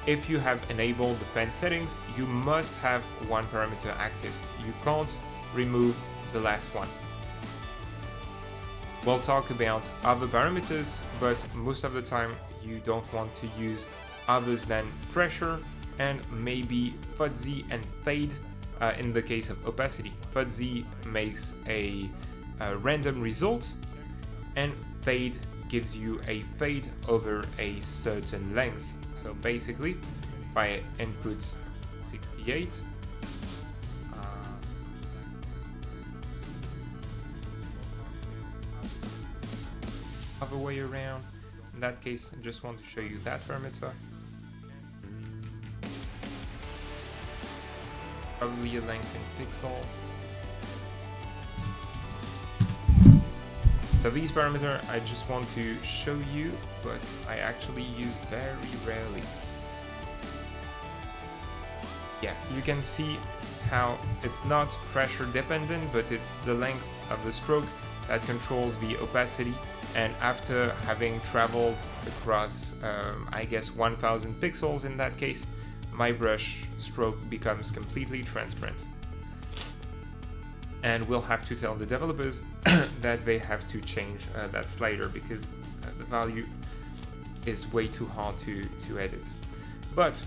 If you have enabled the pen settings, you must have one parameter active. You can't remove the last one. We'll talk about other parameters, but most of the time you don't want to use others than pressure and maybe fuzzy and fade in the case of opacity. Fuzzy makes a random result, and fade gives you a fade over a certain length. So basically, if I input 68, other way around. In that case, I just want to show you that parameter. Probably a length in pixel. So these parameters I just want to show you, but I actually use very rarely. Yeah, you can see how it's not pressure dependent, but it's the length of the stroke that controls the opacity. And after having traveled across, I guess 1000 pixels in that case, my brush stroke becomes completely transparent. And we'll have to tell the developers that they have to change that slider because the value is way too hard to edit. But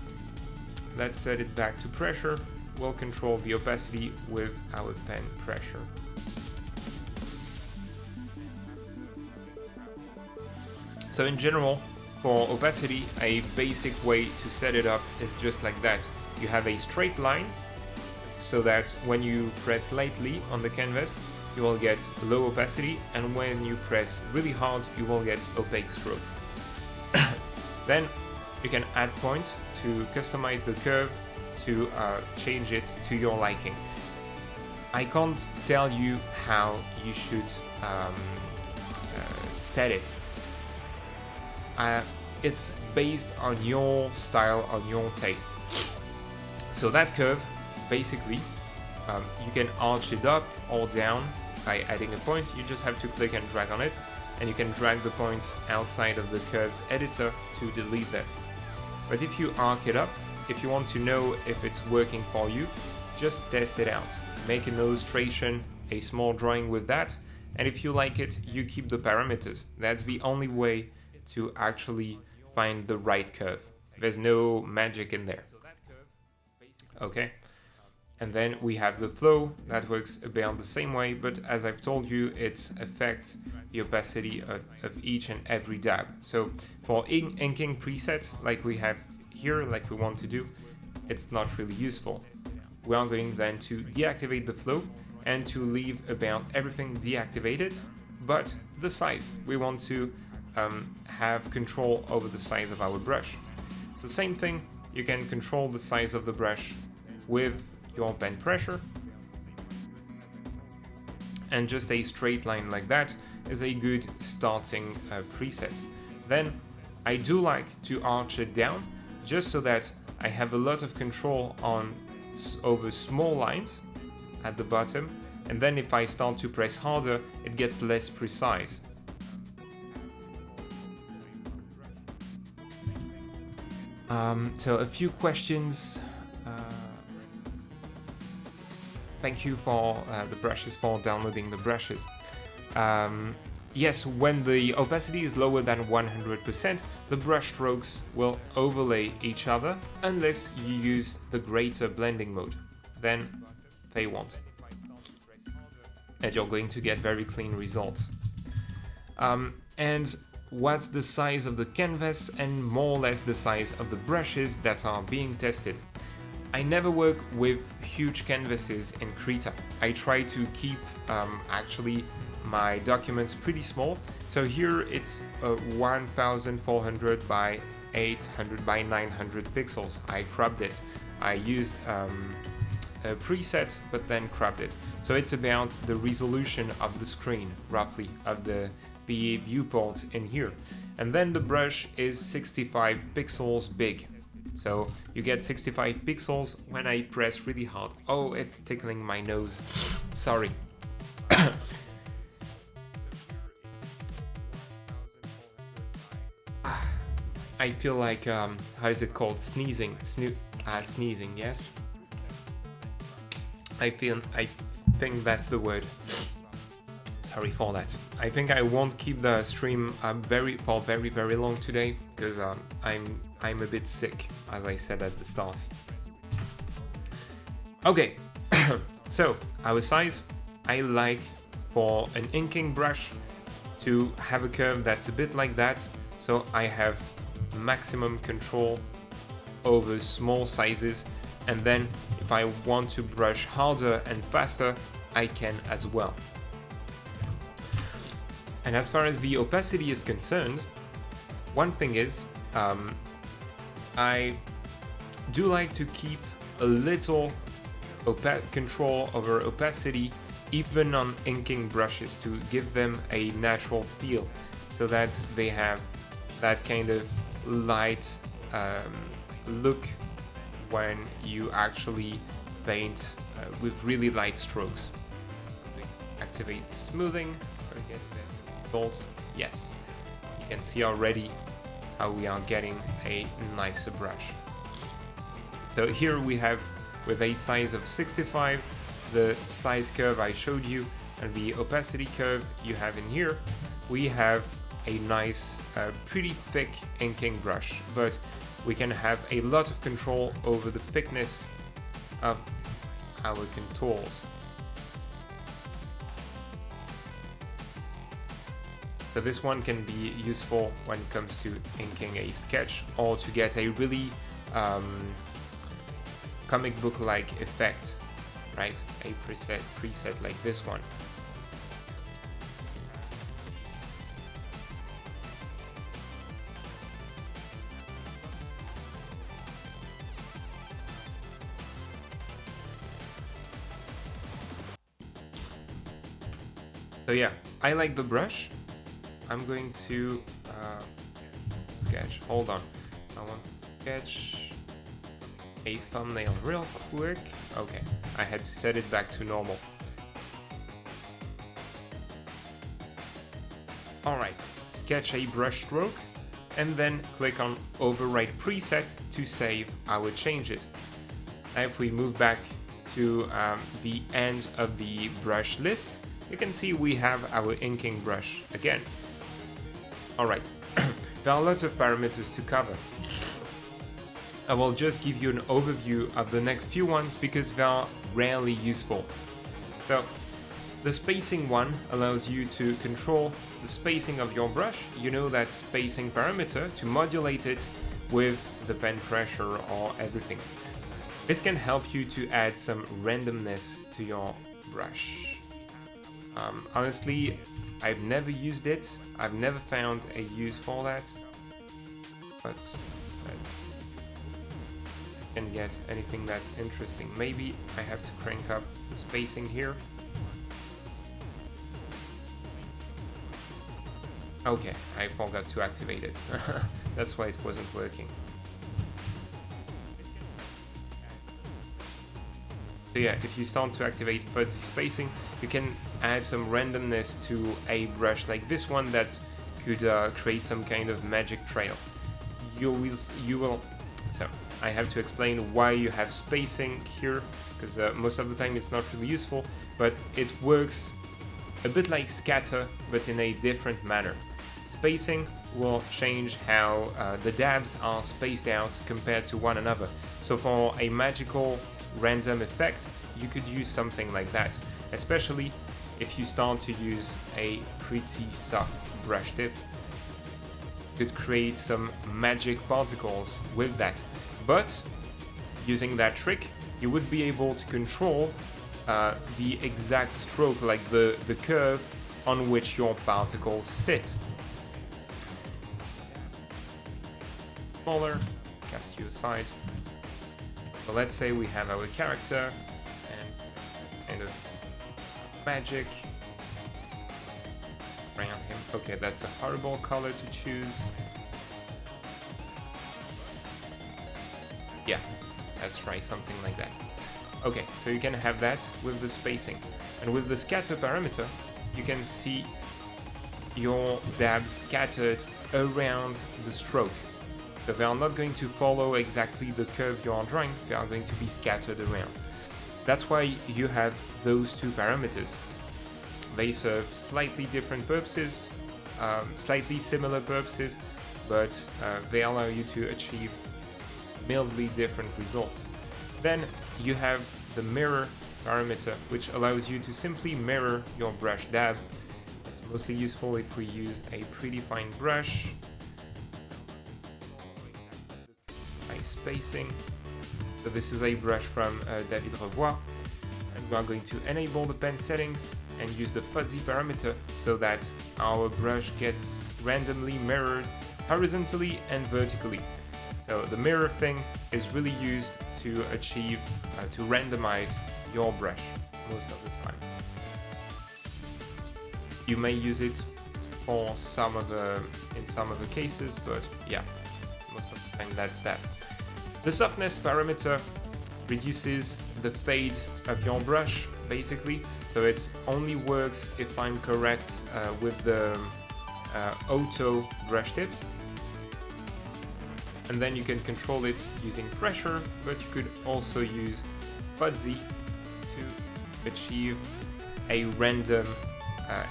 let's set it back to pressure. We'll control the opacity with our pen pressure. So in general, for opacity, a basic way to set it up is just like that. You have a straight line, so that when you press lightly on the canvas, you will get low opacity, and when you press really hard, you will get opaque strokes. Then you can add points to customize the curve, to change it to your liking. I can't tell you how you should set it. It's based on your style, on your taste. So that curve, basically, you can arch it up or down by adding a point. You just have to click and drag on it, and you can drag the points outside of the curves editor to delete them. But if you arc it up, if you want to know if it's working for you, just test it out. Make an illustration, a small drawing with that, and if you like it, you keep the parameters. That's the only way to actually find the right curve. There's no magic in there. Okay, and then we have the flow that works about the same way, but as I've told you, it affects the opacity of each and every dab. So for inking presets like we have here, like we want to do, it's not really useful. We are going then to deactivate the flow and to leave about everything deactivated, but the size. We want to have control over the size of our brush. So same thing, you can control the size of the brush with your pen pressure, and just a straight line like that is a good starting preset. Then I do like to arch it down just so that I have a lot of control on over small lines at the bottom, and then if I start to press harder, it gets less precise. So a few questions. Thank you for the brushes, for downloading the brushes. Yes, when the opacity is lower than 100%, the brush strokes will overlay each other unless you use the greater blending mode. Then they won't. And you're going to get very clean results. And what's the size of the canvas and more or less the size of the brushes that are being tested? I never work with huge canvases in Krita. I try to keep actually my documents pretty small. So here it's 1400 by 800 by 900 pixels. I cropped it. I used a preset but then cropped it. So it's about the resolution of the screen, roughly, of the viewport in here. And then the brush is 65 pixels big. So you get 65 pixels when I press really hard. Oh, it's tickling my nose. Sorry. I feel like, how is it called? Sneezing. Sneezing, yes? I think that's the word. Sorry for that. I think I won't keep the stream very long today because I'm a bit sick, as I said at the start. Okay, so our size, I like for an inking brush to have a curve that's a bit like that, so I have maximum control over small sizes, and then if I want to brush harder and faster, I can as well. And as far as the opacity is concerned, one thing is, I do like to keep a little control over opacity even on inking brushes to give them a natural feel, so that they have that kind of light look when you actually paint with really light strokes. Activate smoothing, so again that results. Yes, you can see already how we are getting a nicer brush. So here we have, with a size of 65, the size curve I showed you, and the opacity curve you have in here, we have a nice, pretty thick inking brush, but we can have a lot of control over the thickness of our contours. So this one can be useful when it comes to inking a sketch, or to get a really comic book-like effect, right? A preset like this one. So yeah, I like the brush. I'm going to sketch. Hold on. I want to sketch a thumbnail real quick. Okay, I had to set it back to normal. Alright, sketch a brush stroke, and then click on Overwrite Preset to save our changes. Now if we move back to the end of the brush list, you can see we have our inking brush again. Alright, there are lots of parameters to cover. I will just give you an overview of the next few ones because they are rarely useful. So, the spacing one allows you to control the spacing of your brush. You know that spacing parameter to modulate it with the pen pressure or everything. This can help you to add some randomness to your brush. Honestly, I've never used it. I've never found a use for that. But let's can get anything that's interesting. Maybe I have to crank up the spacing here. Okay, I forgot to activate it. That's why it wasn't working. So yeah, if you start to activate fuzzy spacing, you can add some randomness to a brush like this one that could create some kind of magic trail. You will. So I have to explain why you have spacing here, because most of the time it's not really useful, but it works a bit like scatter, but in a different manner. Spacing will change how the dabs are spaced out compared to one another. So for a magical random effect, you could use something like that, especially if you start to use a pretty soft brush tip. You could create some magic particles with that, but using that trick, you would be able to control the exact stroke, like the curve on which your particles sit. Smaller, cast you aside. So let's say we have our character and kind of magic around him. Okay, that's a horrible color to choose. Yeah, let's try something like that. Okay, so you can have that with the spacing. And with the scatter parameter, you can see your dabs scattered around the stroke. So they are not going to follow exactly the curve you are drawing, they are going to be scattered around. That's why you have those two parameters. They serve slightly different purposes, slightly similar purposes, but they allow you to achieve mildly different results. Then you have the mirror parameter, which allows you to simply mirror your brush dab. Let's mostly useful if we use a predefined brush. Nice spacing. So this is a brush from David Revoix, and we are going to enable the pen settings and use the fuzzy parameter so that our brush gets randomly mirrored horizontally and vertically. So the mirror thing is really used to achieve, to randomize your brush most of the time. You may use it for in some of the cases, but yeah, most of the time that's that. The softness parameter reduces the fade of your brush, basically, so it only works if I'm correct with the auto brush tips. And then you can control it using pressure, but you could also use fuzzy to achieve a random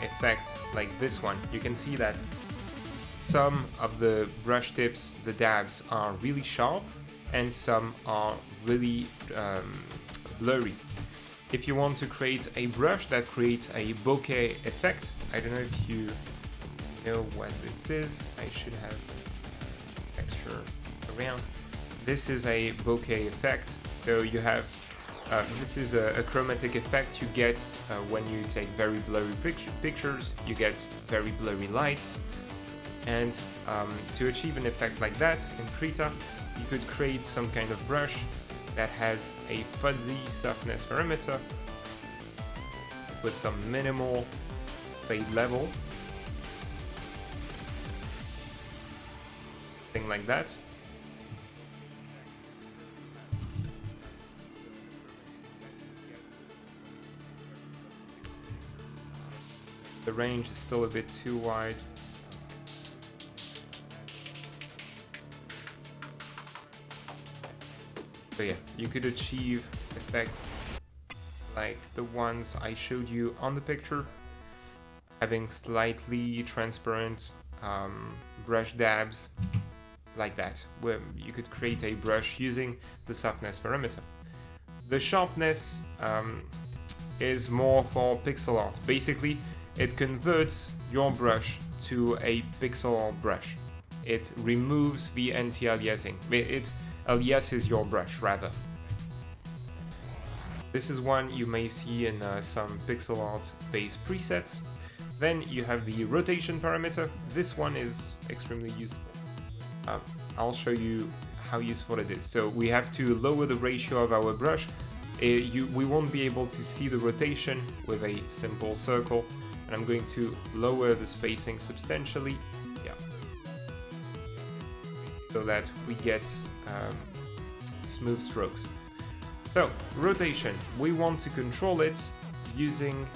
effect like this one. You can see that some of the brush tips, the dabs, are really sharp and some are really blurry. If you want to create a brush that creates a bokeh effect, I don't know if you know what this is. I should have texture around. This is a bokeh effect. So you have this is a chromatic effect you get when you take very blurry pictures. You get very blurry lights, and to achieve an effect like that in Krita, you could create some kind of brush that has a fuzzy softness parameter with some minimal fade level, thing like that. The range is still a bit too wide. So yeah, you could achieve effects like the ones I showed you on the picture, having slightly transparent brush dabs like that, where you could create a brush using the softness parameter. The sharpness is more for pixel art. Basically, it converts your brush to a pixel art brush. It removes the anti-aliasing. It aliases your brush, rather. This is one you may see in some pixel art based presets. Then you have the rotation parameter. This one is extremely useful. I'll show you how useful it is. So we have to lower the ratio of our brush. We won't be able to see the rotation with a simple circle, and I'm going to lower the spacing substantially, yeah, so that we get smooth strokes. So rotation, we want to control it using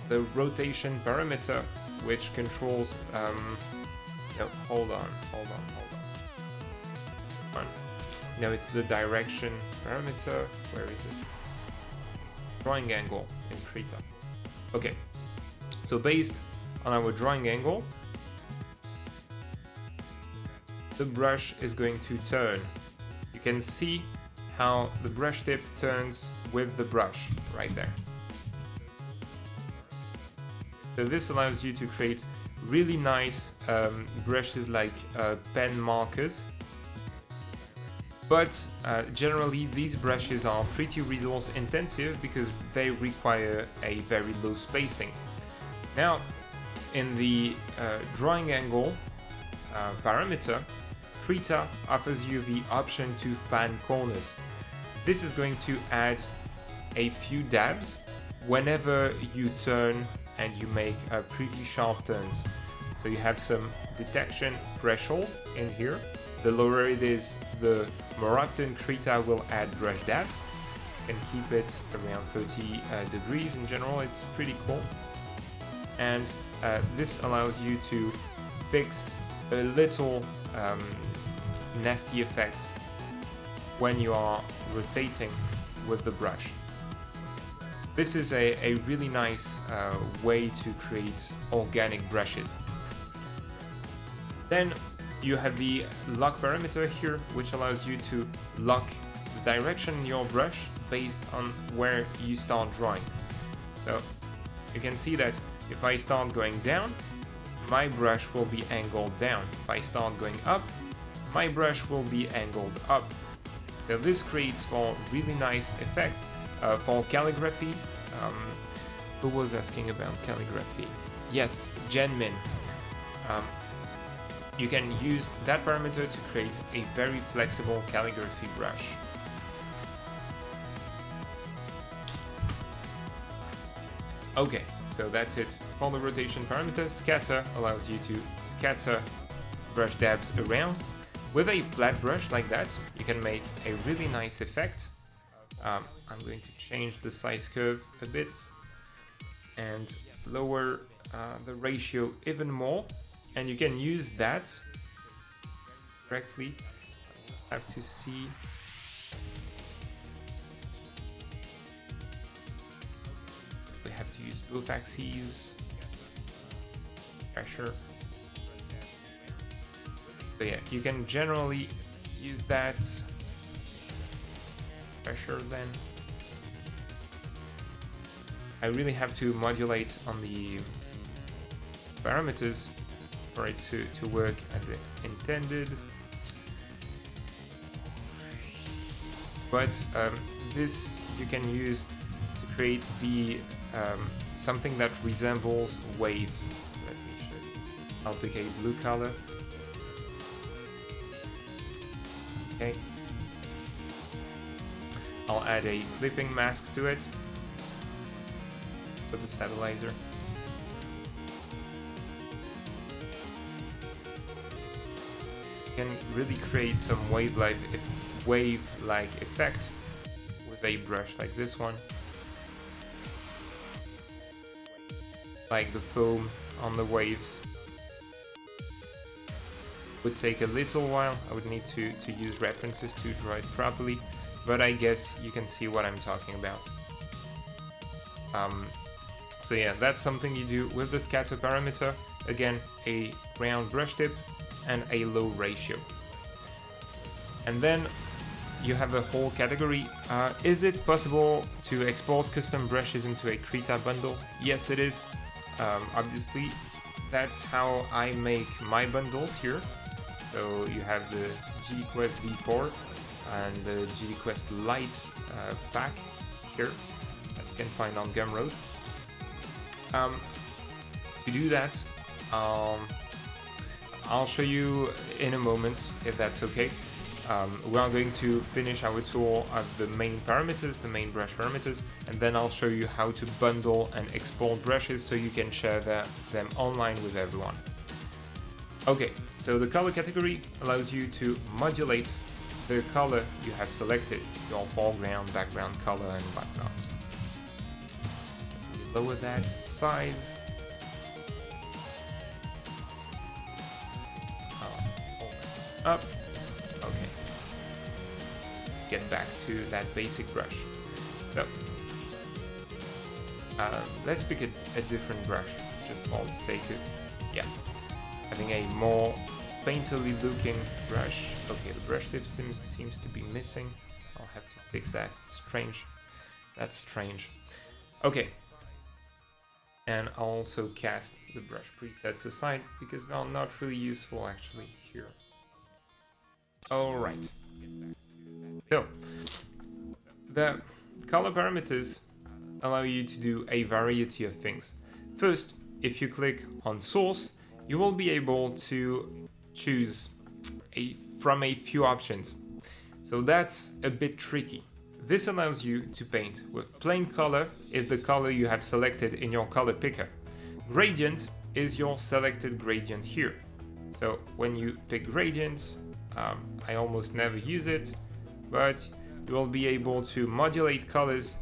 the rotation parameter, which controls no, hold on. No, it's the direction parameter. Where is it? Drawing angle in Krita. Okay, so based on our drawing angle, the brush is going to turn. You can see how the brush tip turns with the brush right there. So this allows you to create really nice brushes like pen markers. But generally these brushes are pretty resource intensive because they require a very low spacing. Now, in the drawing angle parameter, Krita offers you the option to fan corners. This is going to add a few dabs whenever you turn and you make pretty sharp turns. So you have some detection threshold in here. The lower it is, the more often Krita will add brush dabs and keep it around 30 degrees in general. It's pretty cool. And this allows you to fix a little nasty effects when you are rotating with the brush. This is a really nice way to create organic brushes. Then you have the lock parameter here, which allows you to lock the direction in your brush based on where you start drawing. So you can see that If I start going down, my brush will be angled down. If I start going up, my brush will be angled up. So this creates for really nice effect for calligraphy. Who was asking about calligraphy? Yes, Genmin. You can use that parameter to create a very flexible calligraphy brush. Okay, so that's it for the rotation parameter. Scatter allows you to scatter brush dabs around. With a flat brush like that, you can make a really nice effect. I'm going to change the size curve a bit and lower the ratio even more, and you can use that correctly. I have to see. We have to use both axes. Pressure. So yeah, you can generally use that pressure then. I really have to modulate on the parameters for it to work as it intended. But this you can use to create the something that resembles waves. Let me show you. I'll pick a blue color. Okay. I'll add a clipping mask to it with the stabilizer. You can really create some wave-like effect with a brush like this one. Like the foam on the waves. Would take a little while. I would need to use references to draw it properly, but I guess you can see what I'm talking about. So yeah, that's something you do with the scatter parameter. Again, a round brush tip and a low ratio. And then you have a whole category. Is it possible to export custom brushes into a Krita bundle? Yes, it is. Obviously, that's how I make my bundles here. So you have the GDquest V4 and the GDquest Lite pack here that you can find on Gumroad. To do that, I'll show you in a moment if that's okay. We are going to finish our tour of the main parameters, the main brush parameters, and then I'll show you how to bundle and export brushes so you can share them online with everyone. Okay, so the color category allows you to modulate the color you have selected, your foreground, background color, and whatnot. Lower that size. Up. Okay. Get back to that basic brush. So, let's pick a different brush, just for the sake of, yeah, having a more painterly looking brush. Okay, the brush tip seems to be missing. I'll have to fix that. It's strange. That's strange. Okay. And I'll also cast the brush presets aside because they're not really useful actually here. Alright. So, the color parameters allow you to do a variety of things. First, if you click on source, you will be able to choose from a few options. So that's a bit tricky. This allows you to paint with plain color is the color you have selected in your color picker. Gradient is your selected gradient here. So when you pick gradient, I almost never use it, but you will be able to modulate colors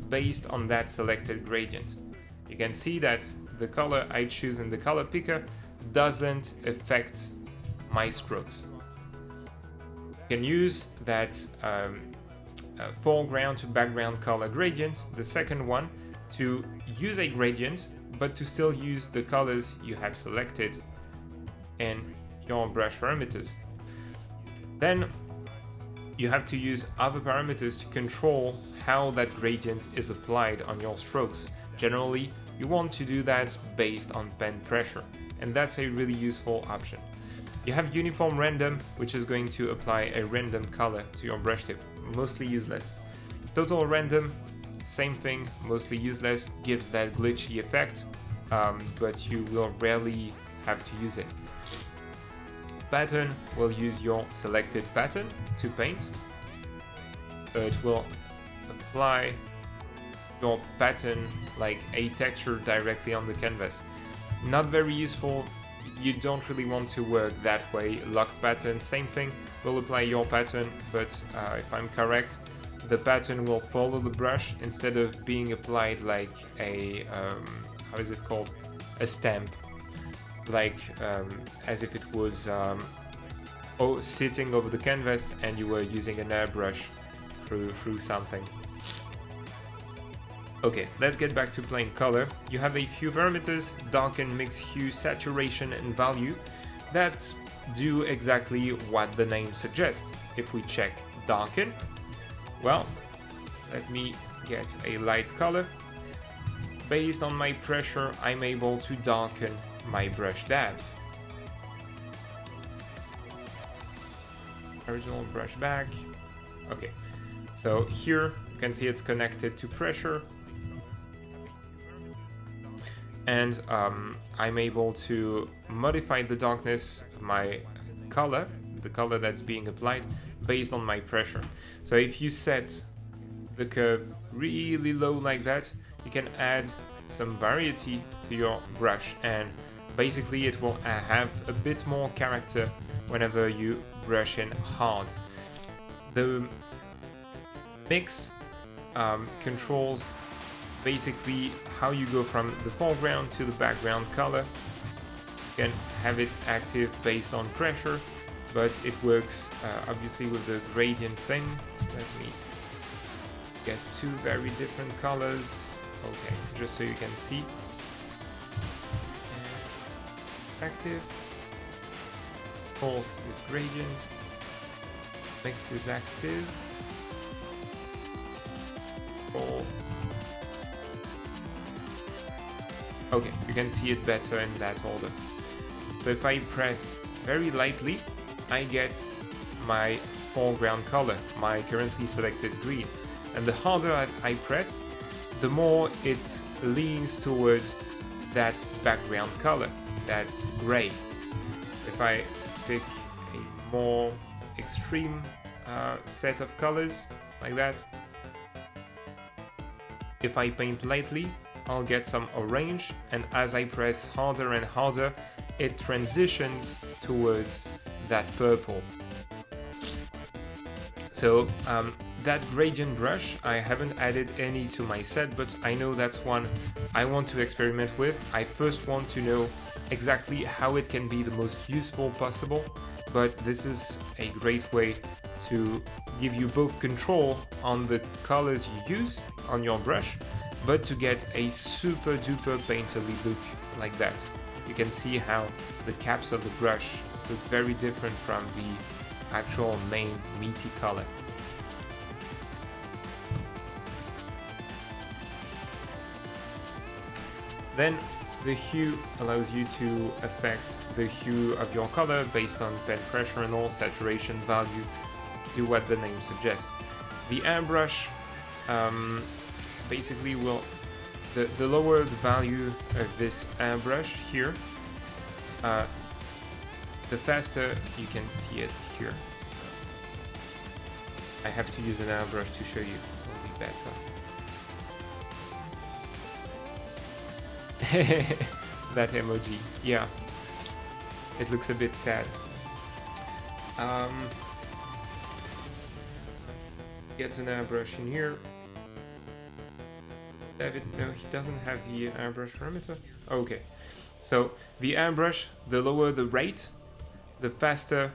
based on that selected gradient. You can see that the color I choose in the color picker doesn't affect my strokes. You can use that foreground to background color gradient, the second one, to use a gradient, but to still use the colors you have selected in your brush parameters. Then you have to use other parameters to control how that gradient is applied on your strokes. Generally, you want to do that based on pen pressure, and that's a really useful option. You have uniform random, which is going to apply a random color to your brush tip, mostly useless. Total random, same thing, mostly useless, gives that glitchy effect, but you will rarely have to use it. Pattern will use your selected pattern to paint. It will apply your pattern like a texture directly on the canvas. Not very useful. You don't really want to work that way. Locked pattern, same thing, will apply your pattern, but if I'm correct, the pattern will follow the brush instead of being applied like a, how is it called? A stamp. Like as if it was sitting over the canvas and you were using an airbrush through something. Okay, let's get back to plain color. You have a few parameters, darken, mix, hue, saturation, and value, that do exactly what the name suggests. If we check darken, well, let me get a light color. Based on my pressure, I'm able to darken my brush dabs. Original brush back. Okay, so here you can see it's connected to pressure. And I'm able to modify the darkness of my color, the color that's being applied, based on my pressure. So if you set the curve really low like that, you can add some variety to your brush, and basically it will have a bit more character whenever you brush in hard. The mix controls basically how you go from the foreground to the background color. You can have it active based on pressure, but it works obviously with the gradient thing. Let me get two very different colors. Okay, just so you can see. Active. Pulse is gradient. Mix is active. All. Okay, you can see it better in that order. So if I press very lightly, I get my foreground color, my currently selected green. And the harder I press, the more it leans towards that background color, that gray. If I pick a more extreme set of colors, like that, if I paint lightly, I'll get some orange, and as I press harder and harder, it transitions towards that purple. So that gradient brush, I haven't added any to my set, but I know that's one I want to experiment with. I first want to know exactly how it can be the most useful possible, but this is a great way to give you both control on the colors you use on your brush, but to get a super duper painterly look like that. You can see how the caps of the brush look very different from the actual main meaty color. Then the hue allows you to affect the hue of your color based on pen pressure and all, saturation, value, do what the name suggests. The airbrush basically will, the lower the value of this airbrush here, the faster you can see it here. I have to use an airbrush to show you, it will be better. That emoji, yeah, it looks a bit sad. Get an airbrush in here. David, no, he doesn't have the airbrush parameter. Okay, so the airbrush, the lower the rate, the faster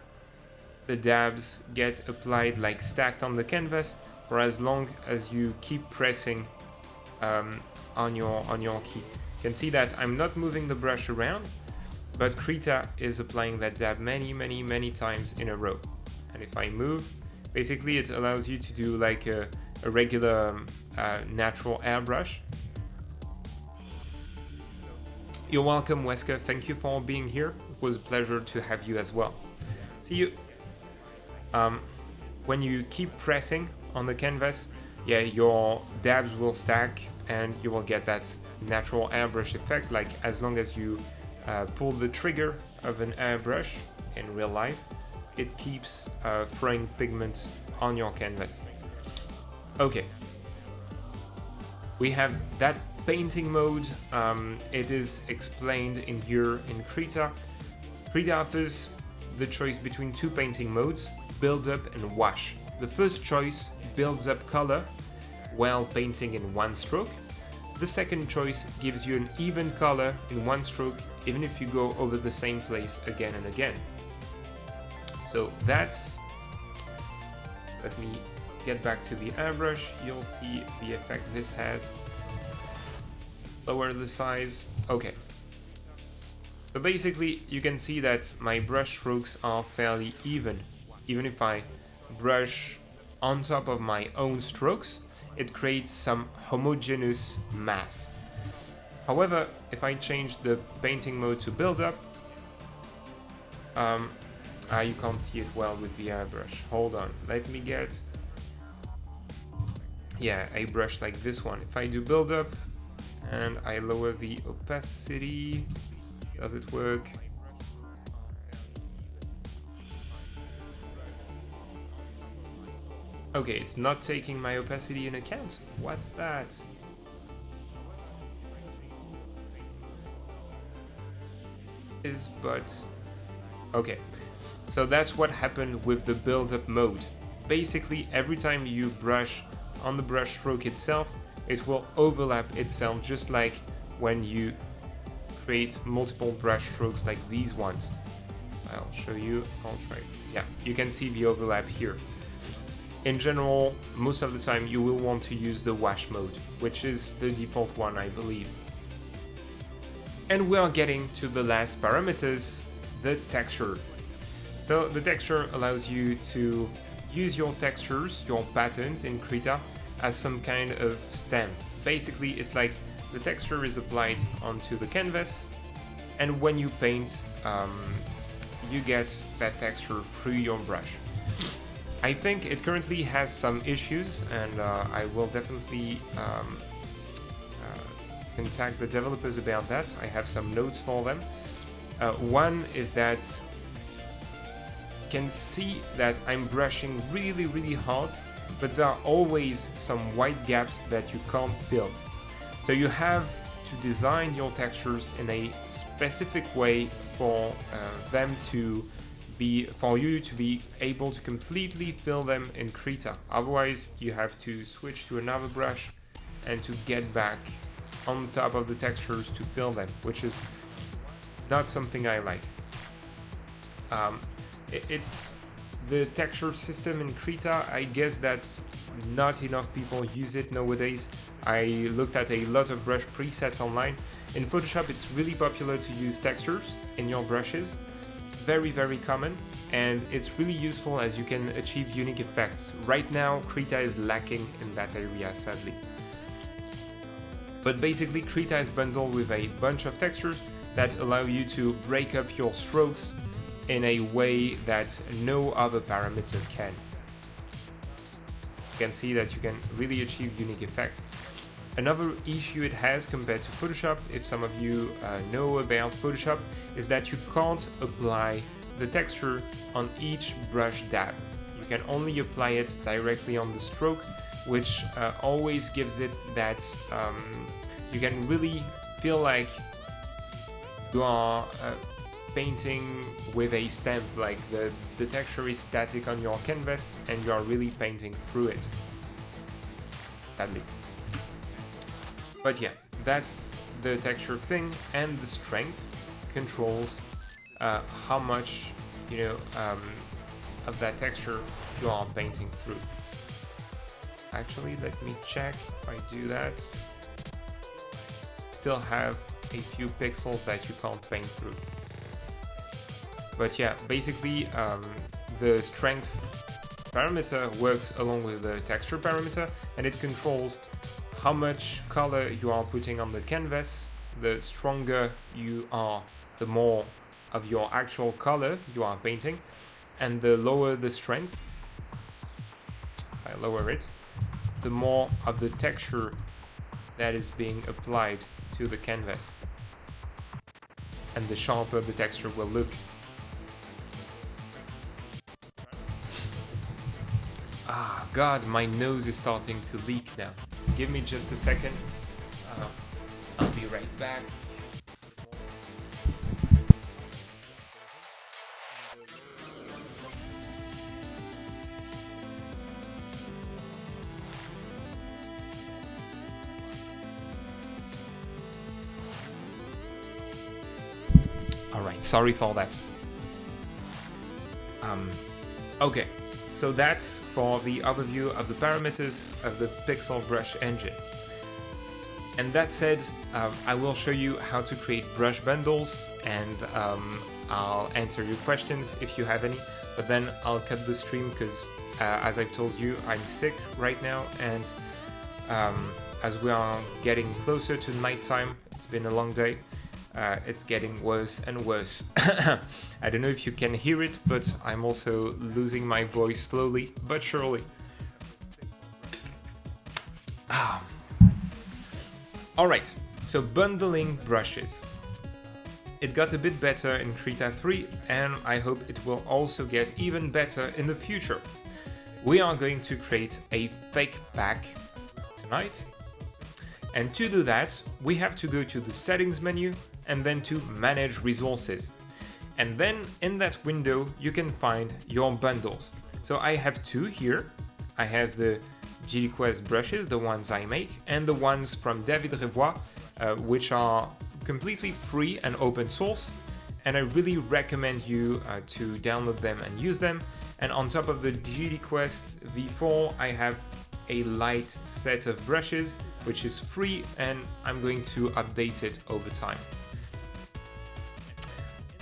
the dabs get applied, like stacked on the canvas, for as long as you keep pressing on your key. You can see that I'm not moving the brush around, but Krita is applying that dab many times in a row. And if I move, basically it allows you to do like a regular natural airbrush. You're welcome, Wesker. Thank you for being here. It was a pleasure to have you as well. See you. When you keep pressing on the canvas, yeah, your dabs will stack and you will get that natural airbrush effect. Like as long as you pull the trigger of an airbrush in real life, it keeps throwing pigments on your canvas. Okay. We have that painting mode. It is explained in here in Krita. Krita offers the choice between two painting modes, build up and wash. The first choice builds up color while painting in one stroke. The second choice gives you an even color in one stroke, even if you go over the same place again and again. So that's, let me get back to the airbrush. You'll see the effect this has. Lower the size. Okay. So basically you can see that my brush strokes are fairly even. Even if I brush on top of my own strokes, it creates some homogeneous mass. However, if I change the painting mode to build up, you can't see it well with the airbrush. Hold on, let me get, yeah, a brush like this one. If I do build up and I lower the opacity, does it work? Okay, it's not taking my opacity in account. What's that? But okay, so that's what happened with the build-up mode. Basically, every time you brush on the brush stroke itself, it will overlap itself, just like when you create multiple brush strokes like these ones. I'll show you. I'll try. Yeah, you can see the overlap here. In general, most of the time you will want to use the wash mode, which is the default one, I believe. And we are getting to the last parameters, the texture. So the texture allows you to use your textures, your patterns in Krita as some kind of stamp. Basically, it's like the texture is applied onto the canvas, and when you paint, you get that texture through your brush. I think it currently has some issues, and I will definitely contact the developers about that. I have some notes for them. One is that you can see that I'm brushing really hard, but there are always some white gaps that you can't fill. So you have to design your textures in a specific way for for you to be able to completely fill them in Krita. Otherwise, you have to switch to another brush and to get back on top of the textures to fill them, which is not something I like. It's the texture system in Krita. I guess that not enough people use it nowadays. I looked at a lot of brush presets online. In Photoshop, it's really popular to use textures in your brushes. Very common, and it's really useful as you can achieve unique effects. Right now, Krita is lacking in that area, sadly. But basically, Krita is bundled with a bunch of textures that allow you to break up your strokes in a way that no other parameter can. You can see that you can really achieve unique effects. Another issue it has compared to Photoshop, if some of you know about Photoshop, is that you can't apply the texture on each brush dab. You can only apply it directly on the stroke, which always gives it that you can really feel like you are painting with a stamp, like the texture is static on your canvas and you are really painting through it, sadly. But yeah, that's the texture thing, and the strength controls how much, of that texture you are painting through. Actually, let me check if I do that. Still have a few pixels that you can't paint through. But yeah, basically the strength parameter works along with the texture parameter, and it controls how much color you are putting on the canvas, the stronger you are, the more of your actual color you are painting, and the lower the strength, if I lower it, the more of the texture that is being applied to the canvas, and the sharper the texture will look. Ah, God, my nose is starting to leak now. Give me just a second. I'll be right back. Alright, sorry for that. Okay, so that's for the overview of the parameters of the Pixel Brush engine. And that said, I will show you how to create brush bundles, and I'll answer your questions if you have any, but then I'll cut the stream because, as I've told you, I'm sick right now, and as we are getting closer to nighttime, it's been a long day, it's getting worse and worse. I don't know if you can hear it, but I'm also losing my voice slowly but surely. Alright, so bundling brushes. It got a bit better in Krita 3, and I hope it will also get even better in the future. We are going to create a fake pack tonight, and to do that, we have to go to the settings menu and then to manage resources. And then in that window, you can find your bundles. So I have two here. I have the GDquest brushes, the ones I make, and the ones from David Revoix, which are completely free and open source, and I really recommend you to download them and use them. And on top of the GDquest V4, I have a light set of brushes, which is free, and I'm going to update it over time.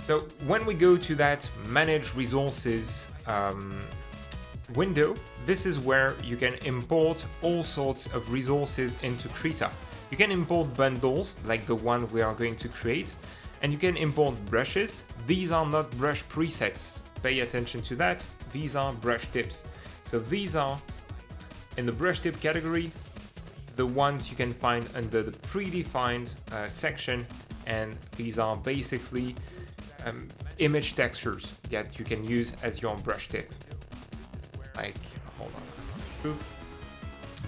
So when we go to that Manage Resources window, this is where you can import all sorts of resources into Krita. You can import bundles, like the one we are going to create, and you can import brushes. These are not brush presets, pay attention to that, these are brush tips. So these are, in the brush tip category, the ones you can find under the predefined section, and these are basically image textures that you can use as your brush tip. Like, hold on, you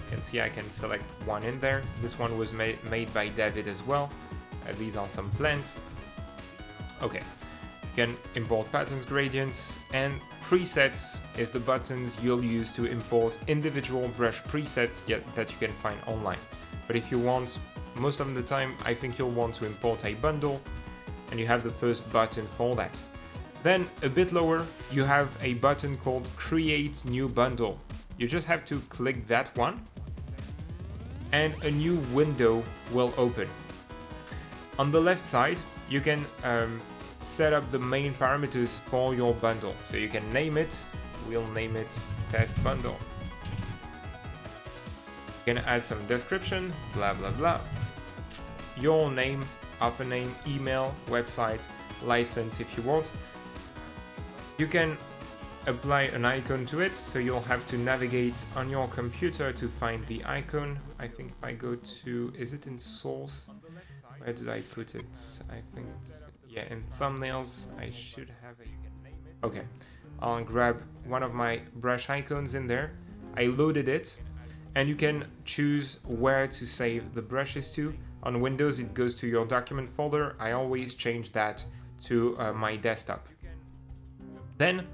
can see I can select one in there. This one was made by David as well. These are some plants. Okay, you can import patterns, gradients, and presets is the buttons you'll use to import individual brush presets that you can find online. But if you want, most of the time, I think you'll want to import a bundle, and you have the first button for that. Then a bit lower, you have a button called Create New Bundle. You just have to click that one, and a new window will open. On the left side, you can set up the main parameters for your bundle. So you can name it, we'll name it Test Bundle. You can add some description, blah blah blah. Your name, author name, email, website, license if you want. You can apply an icon to it, so you'll have to navigate on your computer to find the icon. I think if I go to, is it in source? Where did I put it? I think it's, yeah, in thumbnails. I should have it. Okay, I'll grab one of my brush icons in there. I loaded it, and you can choose where to save the brushes to. On Windows, it goes to your document folder. I always change that to my desktop. Then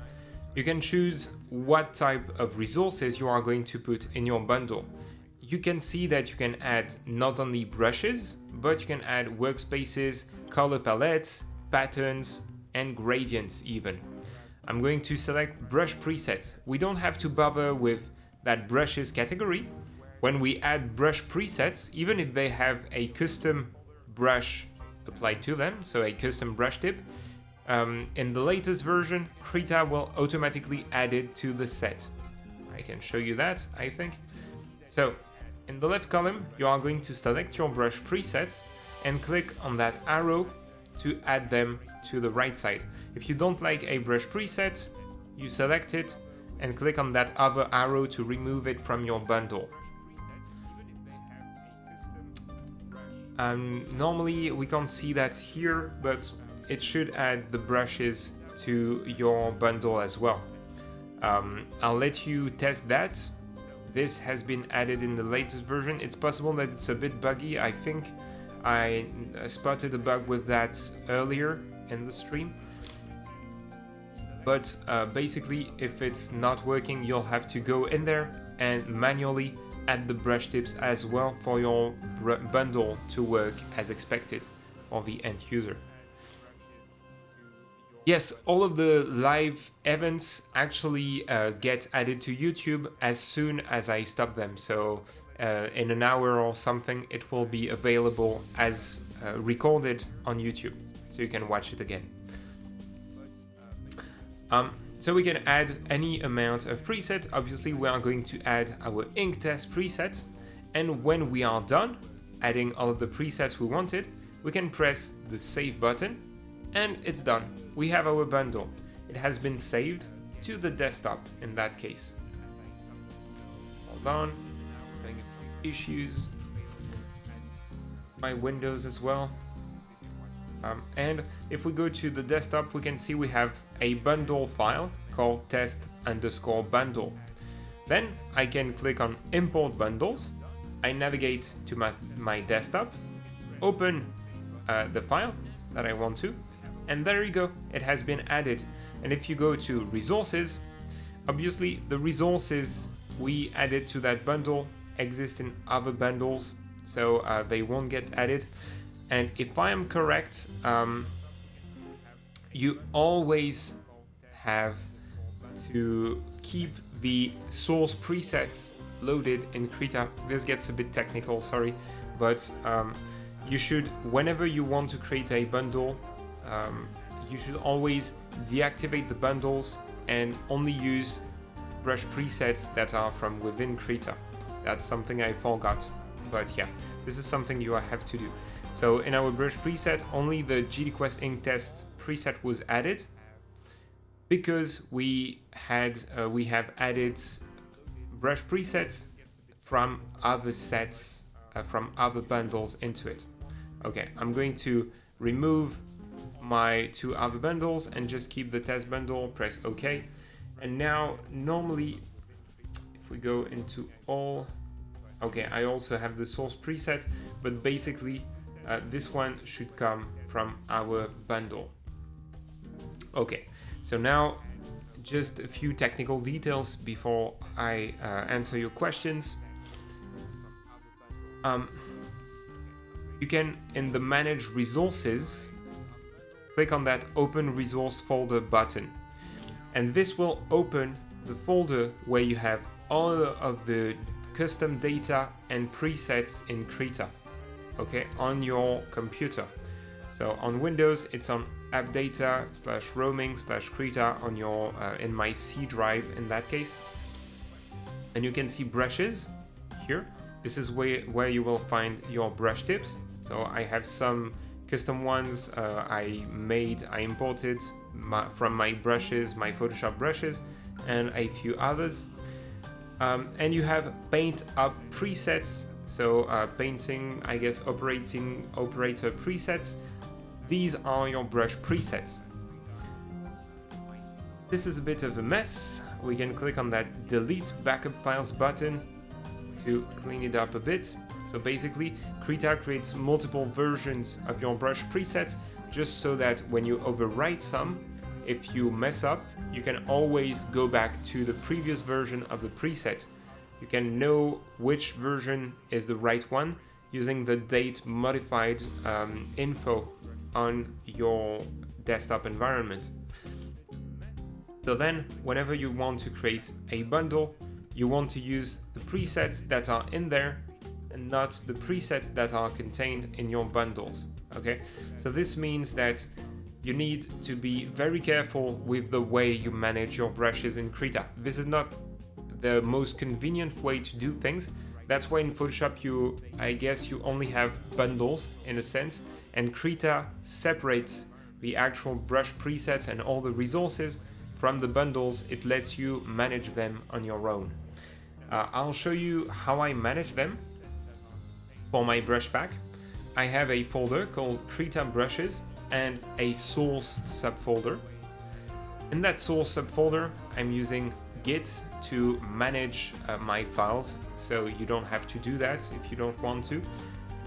you can choose what type of resources you are going to put in your bundle. You can see that you can add not only brushes, but you can add workspaces, color palettes, patterns, and gradients even. I'm going to select brush presets. We don't have to bother with that brushes category. When we add brush presets, even if they have a custom brush applied to them, so a custom brush tip, in the latest version, Krita will automatically add it to the set. I can show you that, I think. So, in the left column, you are going to select your brush presets, and click on that arrow to add them to the right side. If you don't like a brush preset, you select it and click on that other arrow to remove it from your bundle. Normally we can't see that here, but it should add the brushes to your bundle as well. I'll let you test that. This has been added in the latest version. It's possible that it's a bit buggy. I think I spotted a bug with that earlier in the stream. But basically, if it's not working, you'll have to go in there and manually add the brush tips as well for your bundle to work as expected for the end user. Yes, all of the live events actually get added to YouTube as soon as I stop them. So in an hour or something, it will be available as recorded on YouTube, so you can watch it again. So we can add any amount of preset. Obviously, we are going to add our ink test preset. And when we are done adding all of the presets we wanted, we can press the save button and it's done. We have our bundle. It has been saved to the desktop in that case. Hold on, having a few issues. My Windows as well. And if we go to the desktop, we can see we have a bundle file called test_bundle. Then I can click on import bundles. I navigate to my desktop, open the file that I want to, and there you go, it has been added. And if you go to resources, obviously the resources we added to that bundle exist in other bundles, so they won't get added. And if I am correct, you always have to keep the source presets loaded in Krita. This gets a bit technical, sorry, but you should, whenever you want to create a bundle, you should always deactivate the bundles and only use brush presets that are from within Krita. That's something I forgot, but yeah, this is something you have to do. So in our brush preset, only the GDquest ink test preset was added because we have added brush presets from other sets, from other bundles into it. Okay, I'm going to remove my two other bundles and just keep the test bundle, press OK. And now normally if we go into all, okay, I also have the source preset, but basically this one should come from our bundle. Okay, so now just a few technical details before I answer your questions. You can, in the manage resources, click on that open resource folder button, and this will open the folder where you have all of the custom data and presets in Krita, okay, on your computer. So on Windows, it's on app data /roaming/Krita on your in my C drive in that case, and you can see brushes here. This is where you will find your brush tips. So I have some custom ones I imported from my brushes, my Photoshop brushes, and a few others. And you have paint up presets, so painting, I guess, operator presets. These are your brush presets. This is a bit of a mess. We can click on that delete backup files button to clean it up a bit. So basically, Krita creates multiple versions of your brush preset just so that when you overwrite some, if you mess up, you can always go back to the previous version of the preset. You can know which version is the right one using the date modified info on your desktop environment. So then, whenever you want to create a bundle, you want to use the presets that are in there and not the presets that are contained in your bundles. Okay, so this means that you need to be very careful with the way you manage your brushes in Krita. This is not the most convenient way to do things. That's why in Photoshop I guess you only have bundles in a sense, and Krita separates the actual brush presets and all the resources from the bundles. It lets you manage them on your own. I'll show you how I manage them. For my brush pack, I have a folder called Krita brushes and a source subfolder. In that source subfolder, I'm using Git to manage my files, so you don't have to do that if you don't want to.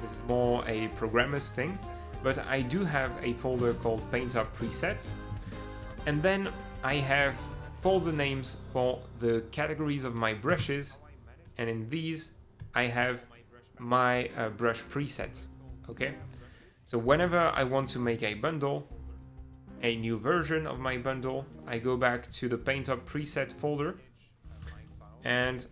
This is more a programmer's thing, but I do have a folder called Paint Up Presets, and then I have folder names for the categories of my brushes, and in these I have my brush presets. Okay, so whenever I want to make a bundle, a new version of my bundle, I go back to the Paint Up Preset folder, and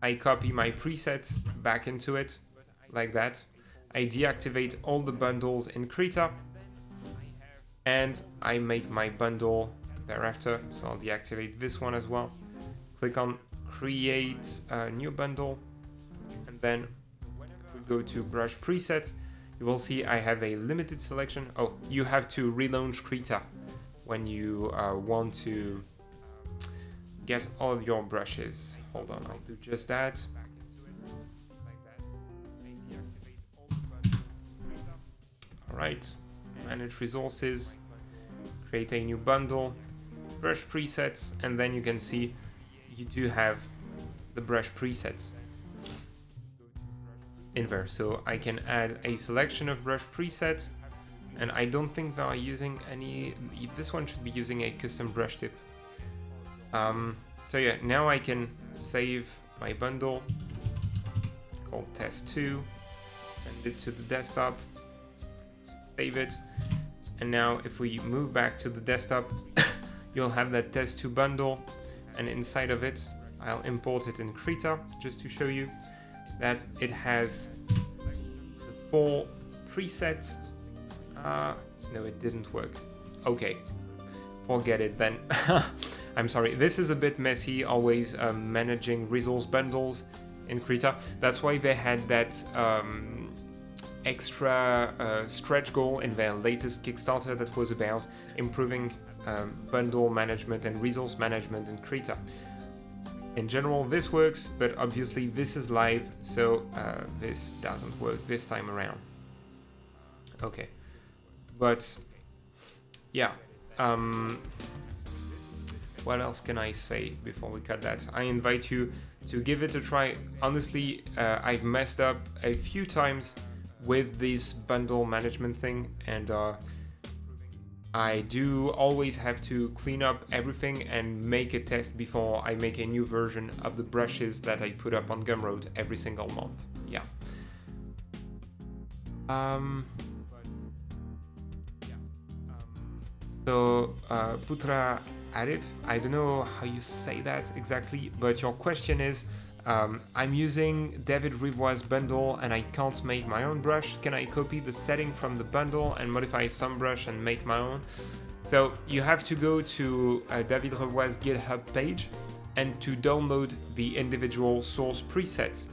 I copy my presets back into it, like that. I deactivate all the bundles in Krita, and I make my bundle thereafter. So I'll deactivate this one as well. Click on Create a New Bundle, and then if we go to Brush Preset, you will see I have a limited selection. Oh, you have to relaunch Krita when you want to get all of your brushes. Hold on, I'll do just that. All right, manage resources, create a new bundle, brush presets, and then you can see you do have the brush presets in there. So I can add a selection of brush presets, and I don't think they are using any. This one should be using a custom brush tip. So yeah, now I can save my bundle called test2, send it to the desktop, save it, and now if we move back to the desktop, you'll have that test2 bundle, and inside of it I'll import it in Krita just to show you that it has the 4 presets. No, it didn't work. Okay, forget it then. I'm sorry, this is a bit messy, always managing resource bundles in Krita. That's why they had that extra stretch goal in their latest Kickstarter that was about improving bundle management and resource management in Krita. In general, this works, but obviously this is live, so this doesn't work this time around. Okay, but yeah. What else can I say before we cut that? I invite you to give it a try. Honestly, I've messed up a few times with this bundle management thing, and I do always have to clean up everything and make a test before I make a new version of the brushes that I put up on Gumroad every single month. Yeah. So, Putra Arif, I don't know how you say that exactly, but your question is, I'm using David Rivoire's bundle and I can't make my own brush. Can I copy the setting from the bundle and modify some brush and make my own? So you have to go to David Rivoire's GitHub page and to download the individual source presets.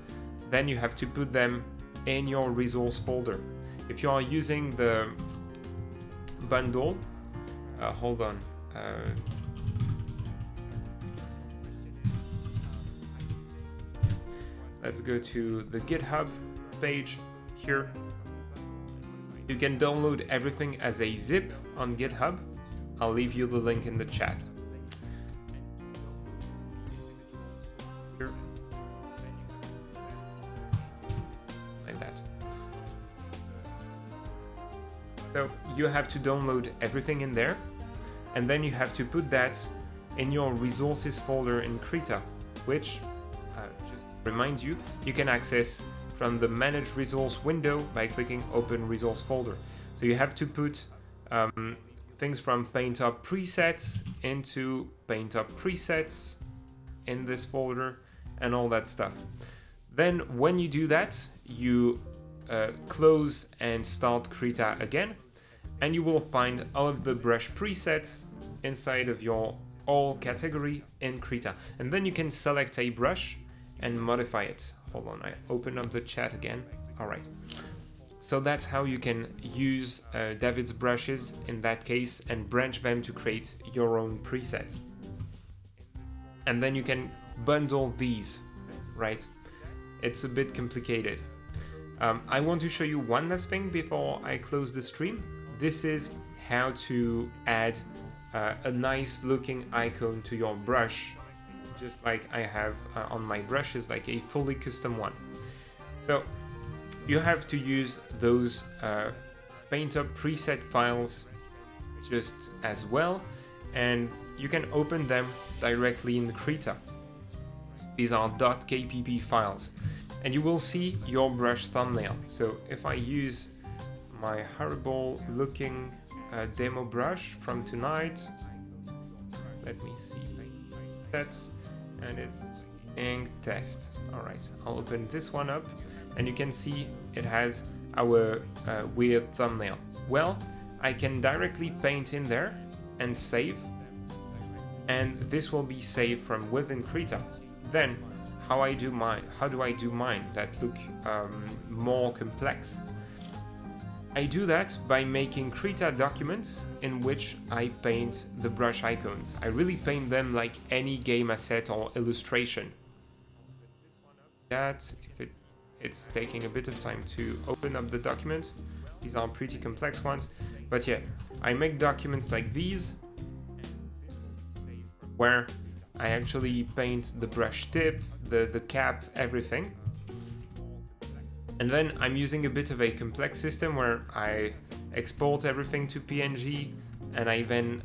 Then you have to put them in your resource folder. If you are using the bundle, hold on. Let's go to the GitHub page here. You can download everything as a zip on GitHub. I'll leave you the link in the chat. Here. Like that. So you have to download everything in there, and then you have to put that in your resources folder in Krita, which remind you, you can access from the Manage Resource window by clicking Open Resource Folder. So you have to put things from Paint Up Presets into Paint Up Presets in this folder and all that stuff. Then when you do that, you close and start Krita again, and you will find all of the brush presets inside of your all category in Krita. And then you can select a brush and modify it. Hold on, I open up the chat again. All right. So that's how you can use David's brushes in that case and branch them to create your own presets. And then you can bundle these, right? It's a bit complicated. I want to show you one last thing before I close the stream. This is how to add a nice looking icon to your brush, just like I have on my brushes, like a fully custom one. So you have to use those PaintUp preset files just as well, and you can open them directly in Krita. These are .kpp files, and you will see your brush thumbnail. So if I use my horrible looking demo brush from tonight, let me see, that's, and it's ink test. All right, I'll open this one up, and you can see it has our weird thumbnail. Well, I can directly paint in there and save, and this will be saved from within Krita. Then how do I do mine that look more complex? I do that by making Krita documents in which I paint the brush icons. I really paint them like any game asset or illustration. That if it's taking a bit of time to open up the document. These are pretty complex ones, but yeah, I make documents like these where I actually paint the brush tip, the cap, everything. And then I'm using a bit of a complex system where I export everything to PNG and I then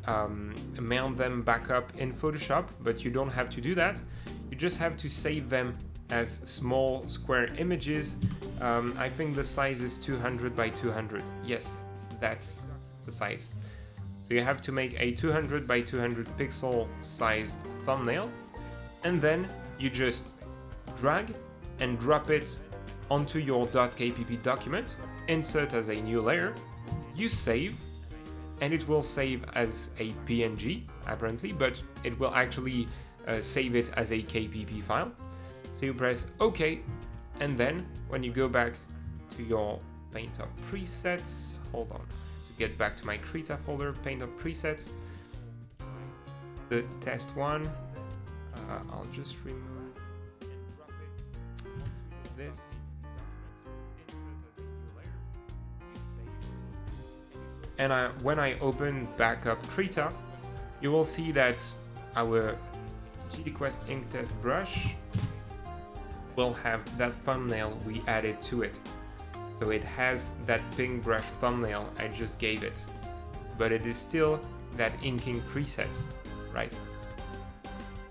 mount them back up in Photoshop, but you don't have to do that. You just have to save them as small square images. I think the size is 200 by 200. Yes, that's the size. So you have to make a 200 by 200 pixel sized thumbnail, and then you just drag and drop it onto your .kpp document, insert as a new layer, you save, and it will save as a PNG apparently, but it will actually save it as a KPP file. So you press OK, and then when you go back to your PaintUp presets, hold on, to get back to my Krita folder, PaintUp presets, the test one, I'll just remove and drop it, this, and when I open back up Krita, you will see that our GDquest ink test brush will have that thumbnail we added to it. So it has that pink brush thumbnail I just gave it, but it is still that inking preset, right?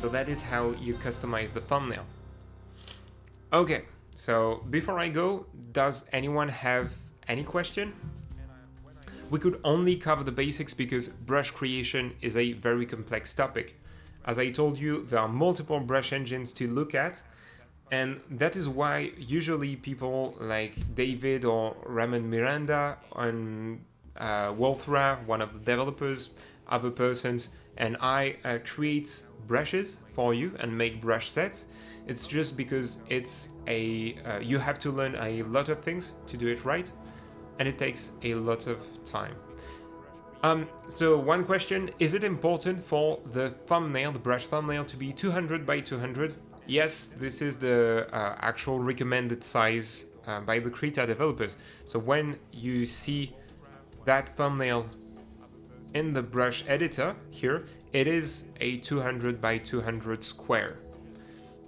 So that is how you customize the thumbnail. Okay, so before I go, does anyone have any question? We could only cover the basics because brush creation is a very complex topic. As I told you, there are multiple brush engines to look at, and that is why usually people like David or Raman Miranda and Wolfra, one of the developers, other persons, and I create brushes for you and make brush sets. It's just because it's you have to learn a lot of things to do it right, and it takes a lot of time. So one question, is it important for the thumbnail, the brush thumbnail, to be 200 by 200? Yes, this is the actual recommended size by the Krita developers. So when you see that thumbnail in the brush editor here, it is a 200 by 200 square.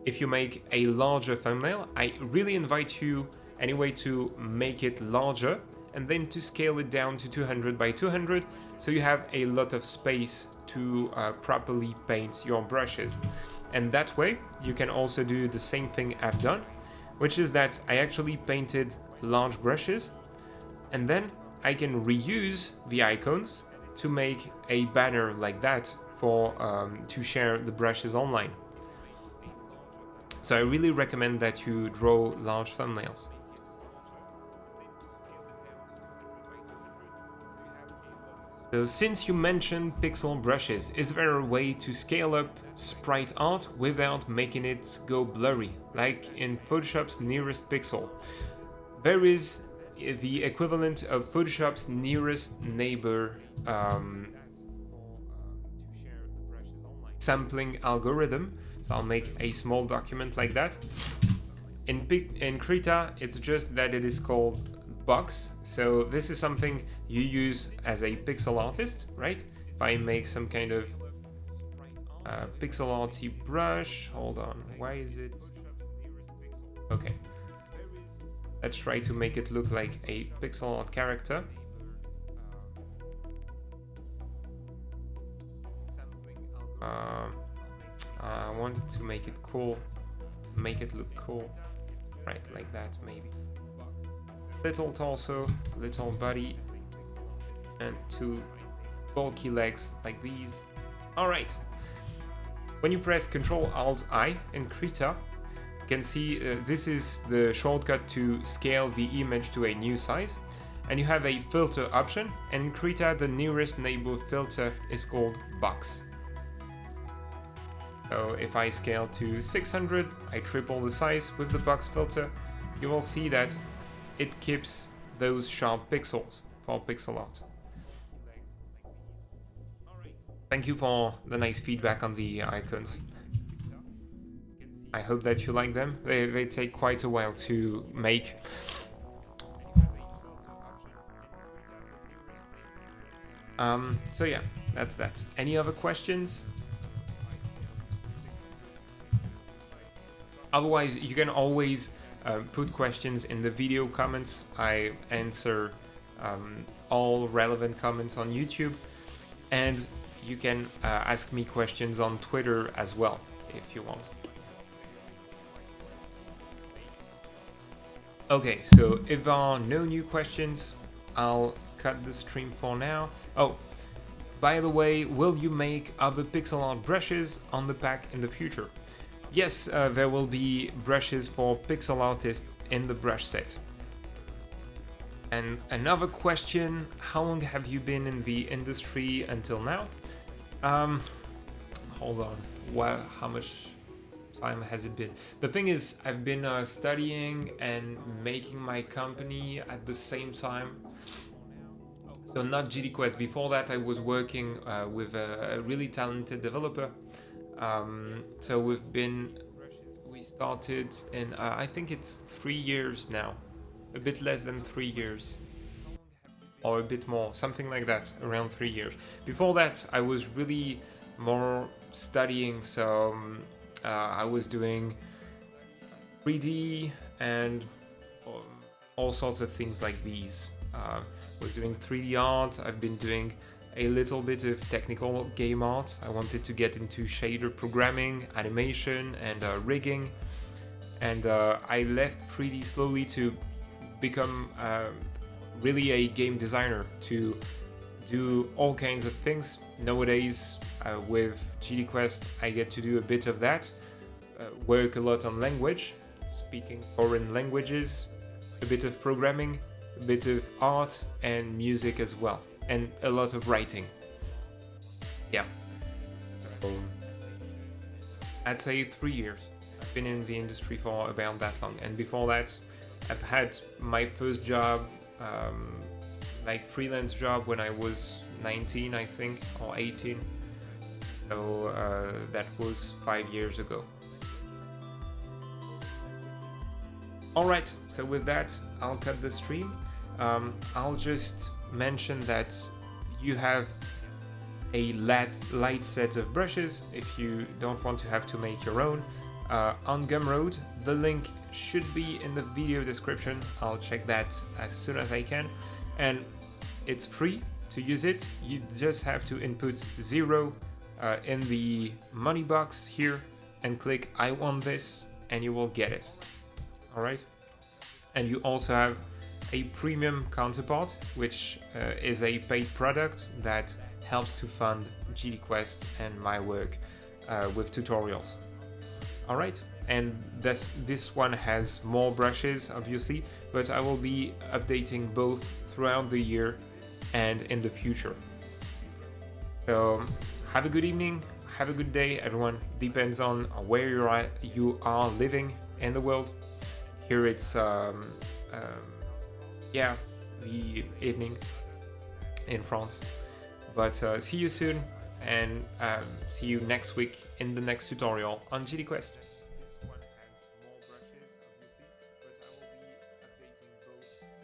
If you make a larger thumbnail, I really invite you anyway to make it larger and then to scale it down to 200 by 200, so you have a lot of space to properly paint your brushes. And that way you can also do the same thing I've done, which is that I actually painted large brushes, and then I can reuse the icons to make a banner like that for to share the brushes online. So I really recommend that you draw large thumbnails. So since you mentioned pixel brushes, is there a way to scale up sprite art without making it go blurry, like in Photoshop's nearest pixel? There is the equivalent of Photoshop's nearest neighbor sampling algorithm. So I'll make a small document like that. In Krita, it's just that it is called box. So this is something you use as a pixel artist, right? If I make some kind of pixel arty brush, hold on, why is it? Okay. Let's try to make it look like a pixel art character. I wanted to make it cool, make it look cool, right, like that maybe. Little torso, little body, and 2 bulky legs like these. Alright, when you press Ctrl-Alt-I in Krita, you can see this is the shortcut to scale the image to a new size. And you have a filter option, and in Krita the nearest neighbor filter is called box. So if I scale to 600, I triple the size with the box filter, you will see that it keeps those sharp pixels for pixel art. Thank you for the nice feedback on the icons. I hope that you like them. They take quite a while to make. So yeah, that's that. Any other questions? Otherwise, you can always put questions in the video comments. I answer all relevant comments on YouTube, and you can ask me questions on Twitter as well, if you want. Okay, so if there are no new questions, I'll cut the stream for now. Oh, by the way, will you make other pixel art brushes on the pack in the future? Yes, there will be brushes for pixel artists in the brush set. And another question, how long have you been in the industry until now? Hold on, well, how much time has it been? The thing is, I've been studying and making my company at the same time. So not GDquest. Before that, I was working with a really talented developer. So we started in, I think it's 3 years now, a bit less than 3 years, or a bit more, something like that, around 3 years. Before that, I was really more studying, so I was doing 3D and all sorts of things like these. I was doing 3D art, I've been doing a little bit of technical game art. I wanted to get into shader programming, animation, and rigging. And I left 3D slowly to become really a game designer, to do all kinds of things. Nowadays, with GDquest, I get to do a bit of that, work a lot on language, speaking foreign languages, a bit of programming, a bit of art, and music as well. And a lot of writing. Yeah. So I'd say 3 years. I've been in the industry for about that long. And before that, I've had my first job, like freelance job, when I was 19, I think, or 18. So that was 5 years ago. Alright, so with that, I'll cut the stream. I'll just mention that you have a light set of brushes if you don't want to have to make your own on Gumroad. The link should be in the video description. I'll check that as soon as I can, and it's free to use it. You just have to input 0 in the money box here and click I want this, and you will get it. Alright, and you also have a premium counterpart, which is a paid product that helps to fund GDquest and my work with tutorials. Alright, and this one has more brushes, obviously, but I will be updating both throughout the year and in the future. So have a good evening, have a good day, everyone. Depends on where you are living in the world. Here it's the evening in France. But see you soon, and see you next week in the next tutorial on GDquest.